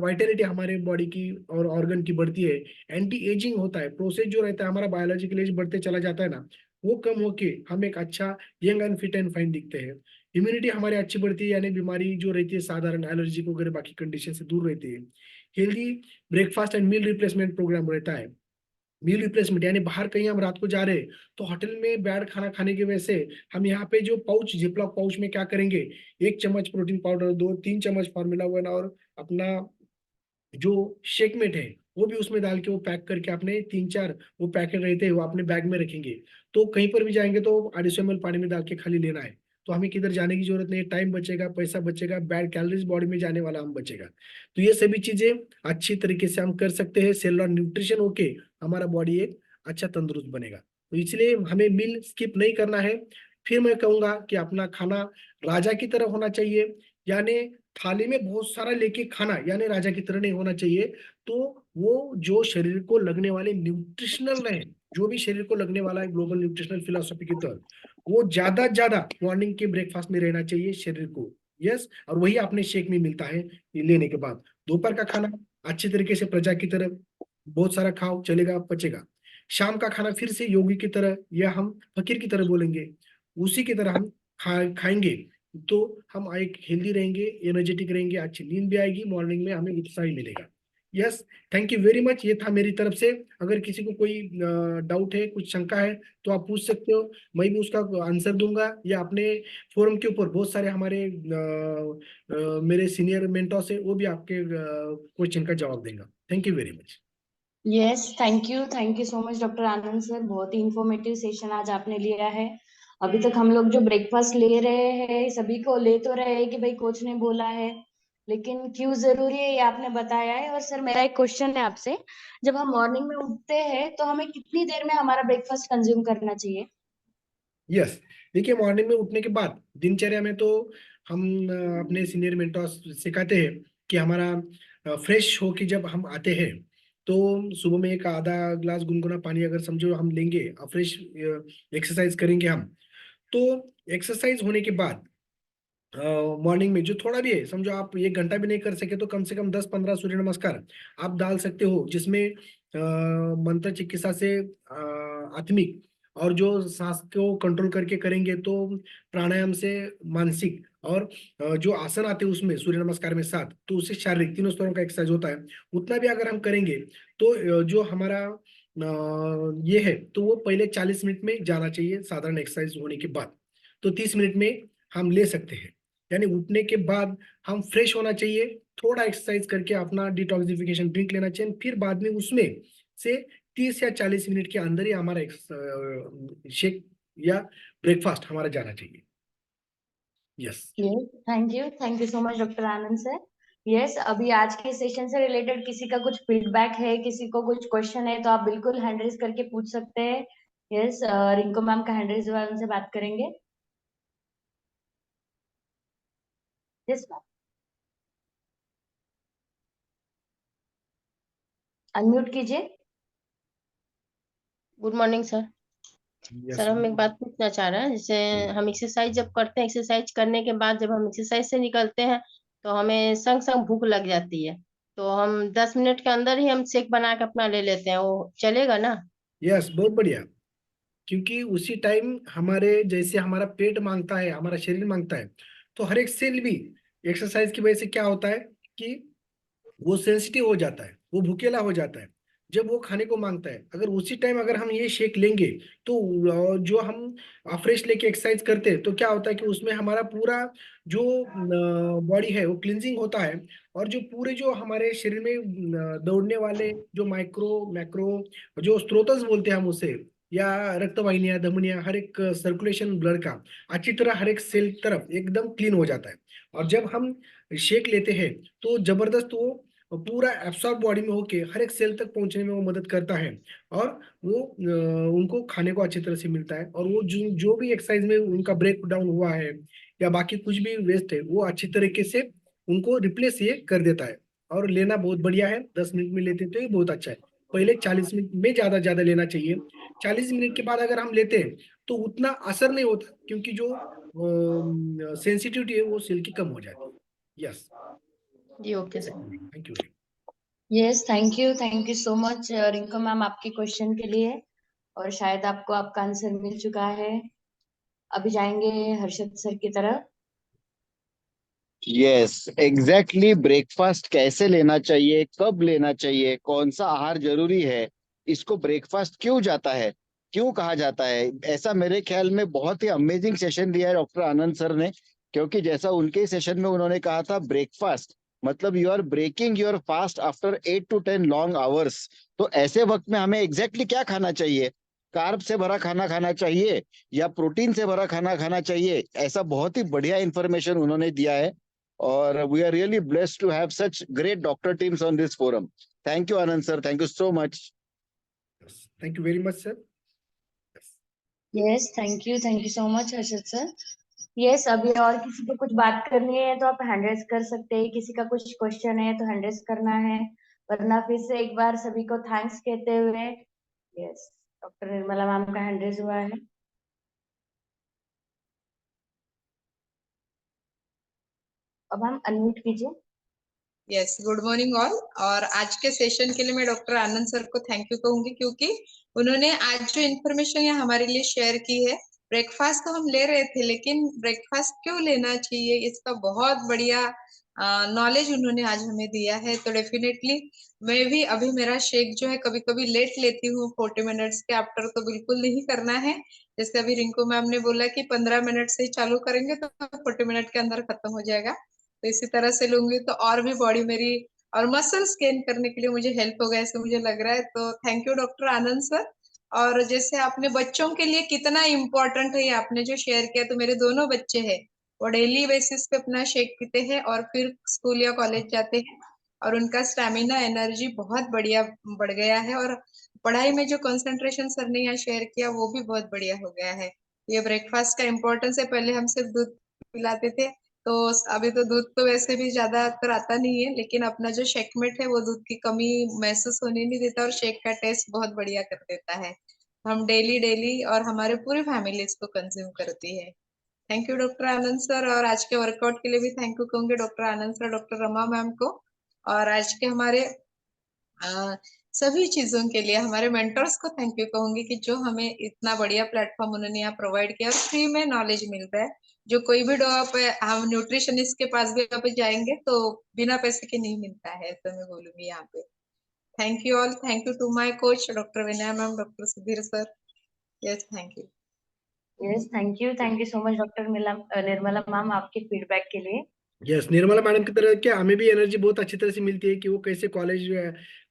वाइटलिटी हमारे बॉडी की और ऑर्गन की बढ़ती है, एंटी एजिंग होता है, प्रोसेस जो रहता है हमारा बायोलॉजिकल एज बढ़ते चला जाता है ना, वो कम होके हम एक अच्छा young and fit and fine दिखते हैं। इम्यूनिटी हमारी अच्छी बढ़ती है, यानी बीमारी जो रहती है साधारण एलर्जी वगैरह बाकी कंडीशन से दूर रहती है। Healthy breakfast and meal replacement program रहता है। मील रिप्लेसमेंट यानी बाहर कहीं हम रात को जा रहे हैं, तो होटल में बैड खाना खाने की वजह से हम यहाँ पे जो पाउच, जिपलॉक पाउच में क्या करेंगे, 1 चम्मच प्रोटीन पाउडर, 2-3 चम्मच फॉर्मूला 1 और अपना जो शेकमेट है वो भी उसमें डाल के वो पैक करके, अपने 3-4 वो पैकेट रहते हैं वो अपने बैग में रखेंगे। तो कहीं पर भी जाएंगे तो 250 ml पानी में डाल के खाली लेना है। तो हमें किधर जाने की जरूरत नहीं, टाइम बचेगा, पैसा बचेगा, बैड कैलोरीज बॉडी में जाने वाला हम बचेगा। तो ये सभी चीजें अच्छी तरीके से हम कर सकते हैं, सेलुलर न्यूट्रिशन होके हमारा बॉडी एक अच्छा तंदुरुस्त बनेगा। तो इसलिए हमें मील स्किप नहीं करना है। फिर मैं कहूंगा कि अपना खाना राजा की तरह होना चाहिए, यानी थाली में बहुत सारा लेके खाना, यानी राजा की तरह नहीं होना चाहिए। तो वो जो शरीर को लगने वाले न्यूट्रिशनल रहे, जो भी शरीर को लगने वाला है ग्लोबल न्यूट्रिशनल फिलोसफी के तहत, वो ज्यादा ज्यादा मॉर्निंग के ब्रेकफास्ट में रहना चाहिए शरीर को। यस, और वही अपने शेक में मिलता है ये लेने के बाद। दोपहर का खाना अच्छे तरीके से प्रजा की तरह बहुत सारा खाओ, चलेगा, पचेगा। शाम का खाना फिर से योगी की तरह या हम फकीर की तरह बोलेंगे, उसी की तरह हम खाएंगे। तो हम एक हेल्दी रहेंगे, एनर्जेटिक रहेंगे, अच्छी नींद भी आएगी, मॉर्निंग में हमें उत्साह ही मिलेगा। Yes, thank you very much, ये था मेरी तरफ से। अगर किसी को कोई डाउट है, कुछ शंका है, तो आप पूछ सकते हो, मैं भी उसका आंसर दूंगा, या अपने फोरम के ऊपर बहुत सारे हमारे मेरे सीनियर मेंटोर्स है, वो भी आपके क्वेश्चन का जवाब देंगे। Thank you very much. Yes, thank you so much doctor Anand sir, बहुत ही इंफॉर्मेटिव सेशन आज आपने लिया है। अभी तक हम लोग जो ब्रेकफास्ट ले रहे हैं, सभी को ले तो रहे हैं कि भाई कोच ने बोला है, लेकिन क्यों जरूरी है ये आपने बताया है। और सर मेरा एक क्वेश्चन है आपसे, जब हम मॉर्निंग में उठते हैं तो हमें कितनी देर में हमारा ब्रेकफास्ट कंज्यूम करना चाहिए? यस, देखिए मॉर्निंग में उठने के बाद दिनचर्या में तो हम अपने सीनियर मेंटोर सिखाते हैं कि हमारा फ्रेश हो के जब हम आते हैं, तो सुबह में एक आधा ग्लास गुनगुना पानी अगर समझो हम लेंगे, फ्रेश एक्सरसाइज करेंगे हम। तो एक्सरसाइज होने के बाद मॉर्निंग में जो थोड़ा भी है, समझो आप 1 घंटा भी नहीं कर सके, तो कम से कम 10-15 सूर्य नमस्कार आप डाल सकते हो, जिसमें मंत्र चिकित्सा से आत्मिक और जो सांस को कंट्रोल करके करेंगे तो प्राणायाम से मानसिक और जो आसन आते हैं उसमें सूर्य नमस्कार में 7, तो उससे शारीरिक तीनों स्तरों का एक्सरसाइज होता है। उतना भी अगर हम करेंगे तो जो हमारा ये है तो वो पहले 40 मिनट में जाना चाहिए साधारण एक्सरसाइज होने के बाद। तो 30 मिनट में हम ले सकते हैं। यानी उठने के बाद हम फ्रेश होना चाहिए, थोड़ा एक्सरसाइज करके अपना डिटॉक्सिफिकेशन ड्रिंक लेना चाहिए, फिर बाद में उसमें से 30 या 40 मिनट के अंदर ही हमारा शेक या ब्रेकफास्ट हमारा जाना चाहिए। Yes. Yes, thank you so much doctor Anand sir. यस, अभी आज के सेशन से रिलेटेड किसी का कुछ फीडबैक है, किसी को कुछ क्वेश्चन है, तो आप बिल्कुल हैंड रेज करके पूछ सकते हैं। यस, रिंकू मैम का हैंड रेज हुआ है, उनसे बात करेंगे। यस मैम, अनम्यूट कीजिए। Good morning sir. Yes. Sir हम एक बात पूछना चाह रहे हैं, जैसे हम एक्सरसाइज जब करते हैं, एक्सरसाइज करने के बाद जब हम एक्सरसाइज से निकलते हैं तो हमें संग संग भूख लग जाती है, तो हम 10 मिनट के अंदर ही हम शेक बना के अपना ले लेते हैं, वो चलेगा ना? यस, बहुत बढ़िया। क्योंकि उसी टाइम हमारे जैसे हमारा पेट मांगता है, हमारा शरीर मांगता है, तो हर एक सेल भी एक्सरसाइज की वजह से क्या होता है कि वो सेंसिटिव हो जाता है, वो भूखेला हो जाता है, जब वो खाने को मांगता है। अगर उसी टाइम अगर हम ये शेक लेंगे तो जो हम फ्रेश लेके एक्सरसाइज करते हैं तो क्या होता है कि उसमें हमारा पूरा जो बॉडी है वो क्लिनजिंग होता है। और जो पूरे जो हमारे शरीर में दौड़ने वाले जो माइक्रो मैक्रो जो स्त्रोतस बोलते हैं हम उसे, या रक्तवाहिनियां धमनियां, हर एक सर्कुलेशन ब्लड का अच्छी तरह हर एक सेल तरफ एकदम क्लीन हो जाता है। और जब हम शेक लेते हैं तो जबरदस्त वो पूरा एब्सॉर्ब बॉडी में होके हर एक सेल तक पहुंचने में वो मदद करता है। और वो उनको खाने को अच्छी तरह से मिलता है, और वो जो जो भी एक्सरसाइज में उनका ब्रेक डाउन हुआ है या बाकी कुछ भी वेस्ट है वो अच्छी तरीके से उनको रिप्लेस ये कर देता है। और लेना बहुत बढ़िया है, 10 मिनट में लेते हैं तो ये बहुत अच्छा है। पहले 40 मिनट में ज्यादा ज्यादा लेना चाहिए। 40 मिनट के बाद अगर हम लेते हैं तो उतना असर नहीं होता, क्योंकि जो सेंसिटिविटी है वो सेल की कम हो जाती है। यस। जी okay sir. Thank you. Yes, thank you so much Rinku ma'am आपके क्वेश्चन के लिए। और शायद आपको आपका आंसर मिल चुका है। अभी जाएंगे हर्षद सर की तरफ। यस एग्जैक्टली, ब्रेकफास्ट कैसे लेना चाहिए, कब लेना चाहिए, कौन सा आहार जरूरी है, इसको ब्रेकफास्ट क्यों जाता है, क्यों कहा जाता है, ऐसा मेरे ख्याल में बहुत ही अमेजिंग सेशन दिया है डॉक्टर आनंद सर ने। क्योंकि जैसा उनके सेशन में उन्होंने कहा था, ब्रेकफास्ट मतलब you are breaking your fast after 8 to 10 long hours. तो ऐसे वक्त में हमें एग्जैक्टली क्या खाना चाहिए, कार्ब से भरा खाना खाना चाहिए या प्रोटीन से भरा खाना खाना चाहिए, ऐसा बहुत ही बढ़िया इंफॉर्मेशन उन्होंने दिया है। और we are really blessed to have such great doctor teams on this forum. Thank you Anand sir, thank you so much. Thank you very much sir. Yes, thank you so much Harshad sir. यस, अभी और किसी को कुछ बात करनी है तो आप हैंड रेज कर सकते हैं। किसी का कुछ क्वेश्चन है तो हैंड रेज करना है, वरना फिर से एक बार सभी को थैंक्स कहते हुए। यस, डॉक्टर निर्मला मैम का हैंड रेज हुआ है। अब हम अनम्यूट कीजिए। Yes, good morning all. और आज के सेशन के लिए मैं डॉक्टर आनंद सर को थैंक यू कहूंगी, क्योंकि उन्होंने आज जो इन्फॉर्मेशन यहाँ हमारे लिए शेयर की है। ब्रेकफास्ट तो हम ले रहे थे, लेकिन ब्रेकफास्ट क्यों लेना चाहिए इसका बहुत बढ़िया नॉलेज उन्होंने आज हमें दिया है। तो डेफिनेटली मैं भी अभी मेरा शेक जो है कभी कभी लेट लेती हूँ, 40 मिनट्स के आफ्टर तो बिल्कुल नहीं करना है। जैसे अभी रिंकू मैम ने बोला कि 15 मिनट से ही चालू करेंगे तो 40 मिनट के अंदर खत्म हो जाएगा। तो इसी तरह से लूंगी तो और भी बॉडी मेरी और मसल्स गेन करने के लिए मुझे हेल्प होगा, ऐसे मुझे लग रहा है। तो thank you doctor Anand sir. और जैसे आपने बच्चों के लिए कितना इम्पोर्टेंट है ये आपने जो शेयर किया, तो मेरे दोनों बच्चे हैं वो डेली बेसिस पे अपना शेक पीते हैं और फिर स्कूल या कॉलेज जाते हैं, और उनका स्टेमिना एनर्जी बहुत बढ़िया बढ़ गया है। और पढ़ाई में जो कंसंट्रेशन सर ने यहाँ शेयर किया वो भी बहुत बढ़िया हो गया है। ये ब्रेकफास्ट का इम्पोर्टेंस है। पहले हम सिर्फ दूध पिलाते थे, तो अभी तो दूध तो वैसे भी ज्यादातर आता नहीं है, लेकिन अपना जो शेकमेट है वो दूध की कमी महसूस होने नहीं देता और शेक का टेस्ट बहुत बढ़िया कर देता है। हम डेली डेली और हमारे पूरी फैमिली इसको कंज्यूम करती है। Thank you doctor Anand sir. और आज के वर्कआउट के लिए भी थैंक यू कहूंगी डॉक्टर आनंद सर, डॉक्टर रमा मैम को। और आज के हमारे सभी चीजों के लिए हमारे मेंटर्स को थैंक यू कहूंगी कि जो हमें इतना बढ़िया प्लेटफॉर्म उन्होंने यहाँ प्रोवाइड किया और फ्री में नॉलेज मिल रहा है। जो कोई भी आप हम न्यूट्रिशनिस्ट के पास भी आप जाएंगे तो बिना पैसे के नहीं मिलता है, तो मैं बोलूंगी यहाँ पे thank you all. Thank you to my coach doctor Vinay ma'am, doctor Sudhir sir. Yes, thank you. Yes, thank you so much doctor Nirmala ma'am आपके फीडबैक के लिए। यस, निर्मला मैडम की तरह क्या हमें भी एनर्जी बहुत अच्छी तरह से मिलती है कि वो कैसे कॉलेज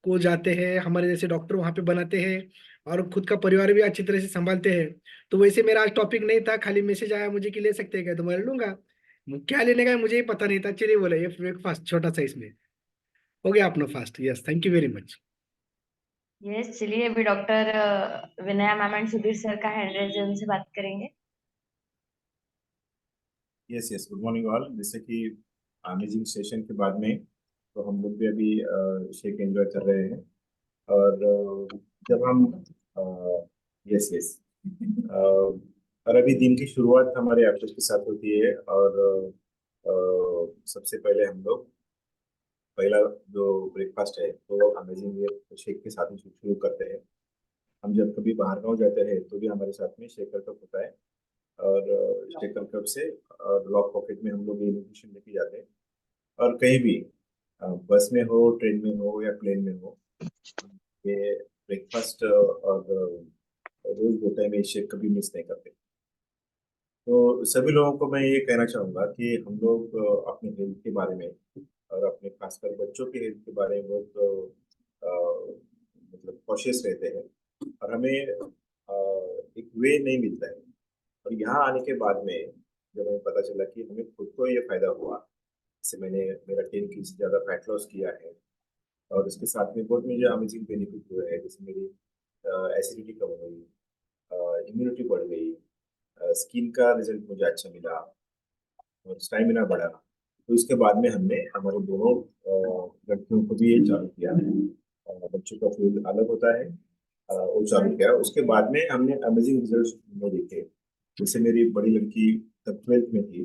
को जाते हैं, हमारे जैसे डॉक्टर वहाँ पे बनाते हैं और खुद का परिवार भी अच्छी तरह से संभालते हैं। तो वैसे मेरा आज टॉपिक नहीं था, खाली मैसेज आया मुझे कि ले सकते हैं क्या, तो मैं ले लूंगा। क्या लेने का है मुझे ही पता नहीं था, चलिए बोला ये ब्रेकफास्ट छोटा सा इसमें हो गया अपना fast. Yes, thank you very much. Yes, चलिए अभी doctor Vinay ma'am and Sudhir sir का हैंड रेज है, उनसे बात करेंगे। Yes yes, good morning all. जैसे कि अमेजिंग सेशन के बाद में तो हम लोग भी अभी शेक एंजॉय कर रहे हैं। और जब हम यस यस और अभी दिन की शुरुआत हमारे एप्रोच के साथ होती है। और सबसे पहले हम लोग पहला जो ब्रेकफास्ट है तो अमेजिंग शेक के साथ में शुरू करते हैं। हम जब कभी बाहर गाँव जाते हैं तो भी हमारे साथ में शेकर कप होता है और शेकर कप से और लॉक पॉकेट में हम लोग ये न्यूट्रिशन लेके जाते हैं। और कहीं भी बस में हो, ट्रेन में हो या प्लेन में हो, ये ब्रेकफास्ट और रोज दोपहर में शेक कभी मिस नहीं करते। तो सभी लोगों को मैं ये कहना चाहूँगा कि हम लोग अपने हेल्थ के बारे में और अपने खासकर बच्चों के हेल्थ के बारे में बहुत मतलब कॉशियस रहते हैं। और हमें एक वे नहीं मिलता है। और यहाँ आने के बाद में जब हमें पता चला कि हमें खुद को ये फायदा हुआ, जैसे मैंने मेरा 10 kg से ज़्यादा फैट लॉस किया है और इसके साथ में बहुत मुझे अमेजिंग बेनिफिट हुए हैं। जैसे मेरी एसिडिटी कम हुई, इम्यूनिटी बढ़ गई, स्किन का रिजल्ट मुझे अच्छा मिला और स्टेमिना बढ़ा। तो इसके बाद में हमने हमारे दोनों लड़कियों को भी ये चालू किया। बच्चों का फूड अलग होता है, वो चालू किया। उसके बाद में हमने अमेजिंग रिजल्ट देखे। जैसे मेरी बड़ी लड़की तब 12th में थी,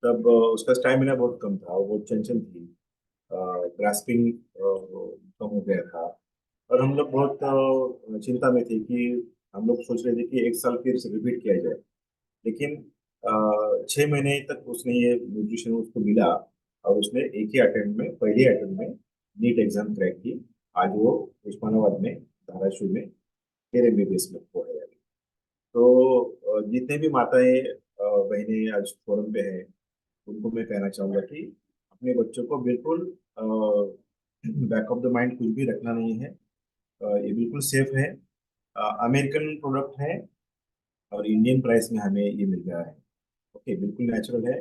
तब उसका स्टैमिना बहुत कम था, वो बहुत चंचल थी, ग्रास्पिंग कम हो गया था। और हम लोग बहुत चिंता में थे कि हम लोग सोच रहे थे कि 1 साल फिर से रिपीट किया जाए। लेकिन 6 महीने तक उसने ये न्यूट्रिशन उसको मिला और उसने एक ही अटेम्प्ट में, पहले अटेम्प्ट में नीट एग्जाम क्रैक की। आज वो उस्मानाबाद में, धाराशिव में मेरे MBBS में हो है। तो जितने भी माताएं बहनें आज फोरम पे हैं, उनको मैं कहना चाहूँगा कि अपने बच्चों को बिल्कुल बैक ऑफ द माइंड कुछ भी रखना नहीं है। ये बिल्कुल सेफ है, अमेरिकन प्रोडक्ट है और इंडियन प्राइस में हमें ये मिल रहा है। ओके, बिल्कुल नेचुरल है,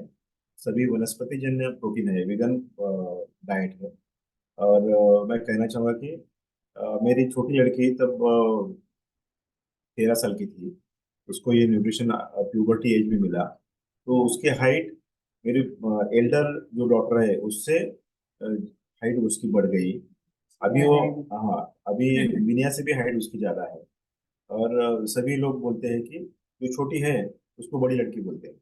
सभी वनस्पति जन्य प्रोटीन है, वेगन डाइट है। और मैं कहना चाहूँगा कि मेरी छोटी लड़की तब 13 साल की थी, उसको ये न्यूट्रिशन प्यूबर्टी एज में मिला। तो उसकी हाइट मेरी एल्डर जो डॉटर है उससे हाइट उसकी बढ़ गई। अभी वो, हाँ, अभी विनया से भी हाइट उसकी ज्यादा है। और सभी लोग बोलते हैं कि जो छोटी है उसको बड़ी लड़की बोलते हैं।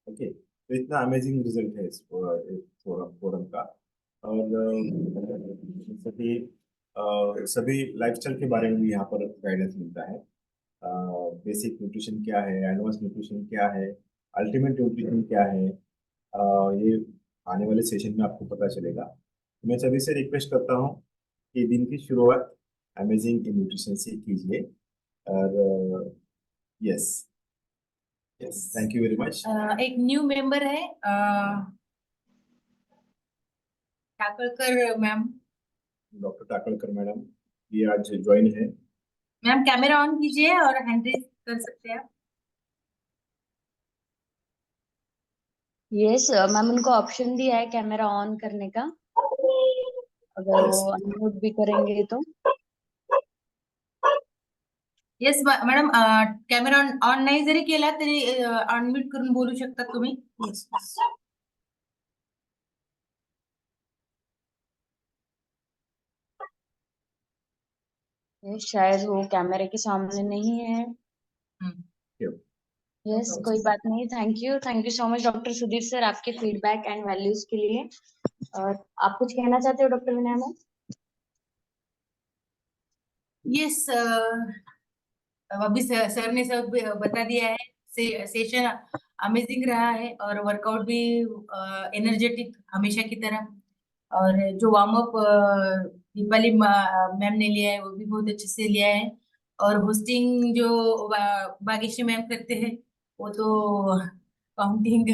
ओके, तो इतना अमेजिंग रिजल्ट है इस फोरम का। और सभी सभी लाइफस्टाइल के बारे में भी यहाँ पर गाइडेंस मिलता है। बेसिक न्यूट्रिशन क्या है, एडवांस न्यूट्रिशन क्या है, अल्टीमेट न्यूट्रिशन क्या है, ये आने वाले सेशन में आपको पता चलेगा। तो मैं सभी से रिक्वेस्ट करता हूँ कि दिन की शुरुआत अमेजिंग न्यूट्रिशन से कीजिए। और yes yes, thank you very much. एक न्यू मेंबर है टाकरकर मैम। डॉक्टर टाकरकर मैडम ये आज ज्वाइन है। मैम कैमरा ऑन कीजिए और हैंड रेज कर सकते हैं आप। यस मैम, उनको ऑप्शन दिया है कैमरा ऑन करने का, अगर वो अनम्यूट भी करेंगे तो। येस मॅडम, कॅमेरा ऑन नाही जरी केला तरी अनम्यूट करून बोलू शकता तुम्ही। शायद वो कैमरे के सामने नहीं है। यस, कोई बात नहीं। Thank you so much doctor Sudhir sir आपके फीडबैक एंड वैल्यूज के लिए। और आप कुछ कहना चाहते हो डॉक्टर विनय मैम? यस, अभी सर ने सब बता दिया है। सेशन अमेजिंग रहा है और वर्कआउट भी एनर्जेटिक हमेशा की तरह। और जो वार्म अप दीपाली मैम ने लिया है वो भी बहुत अच्छे से लिया है। और होस्टिंग जो भाग्यश्री मैम करते हैं वो तो काउंटिंग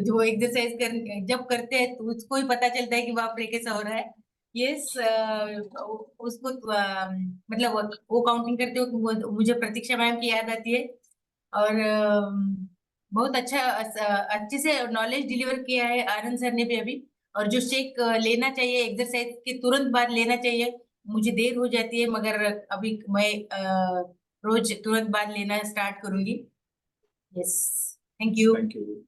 जो एक्सरसाइज जब करते हैं तो उसको ही पता चलता है कि बाप रे कैसा हो रहा है। यस, उसको मतलब वो काउंटिंग करते हो मुझे प्रतीक्षा मैम की याद आती है। और बहुत अच्छा अच्छे से नॉलेज डिलीवर किया है आनंद सर ने भी अभी। और जो शेक लेना चाहिए एक्सरसाइज के तुरंत बाद लेना चाहिए। मुझे देर हो जाती है मगर अभी मैं रोज तुरंत बाद लेना स्टार्ट करूंगी। Yes, thank you. Thank you.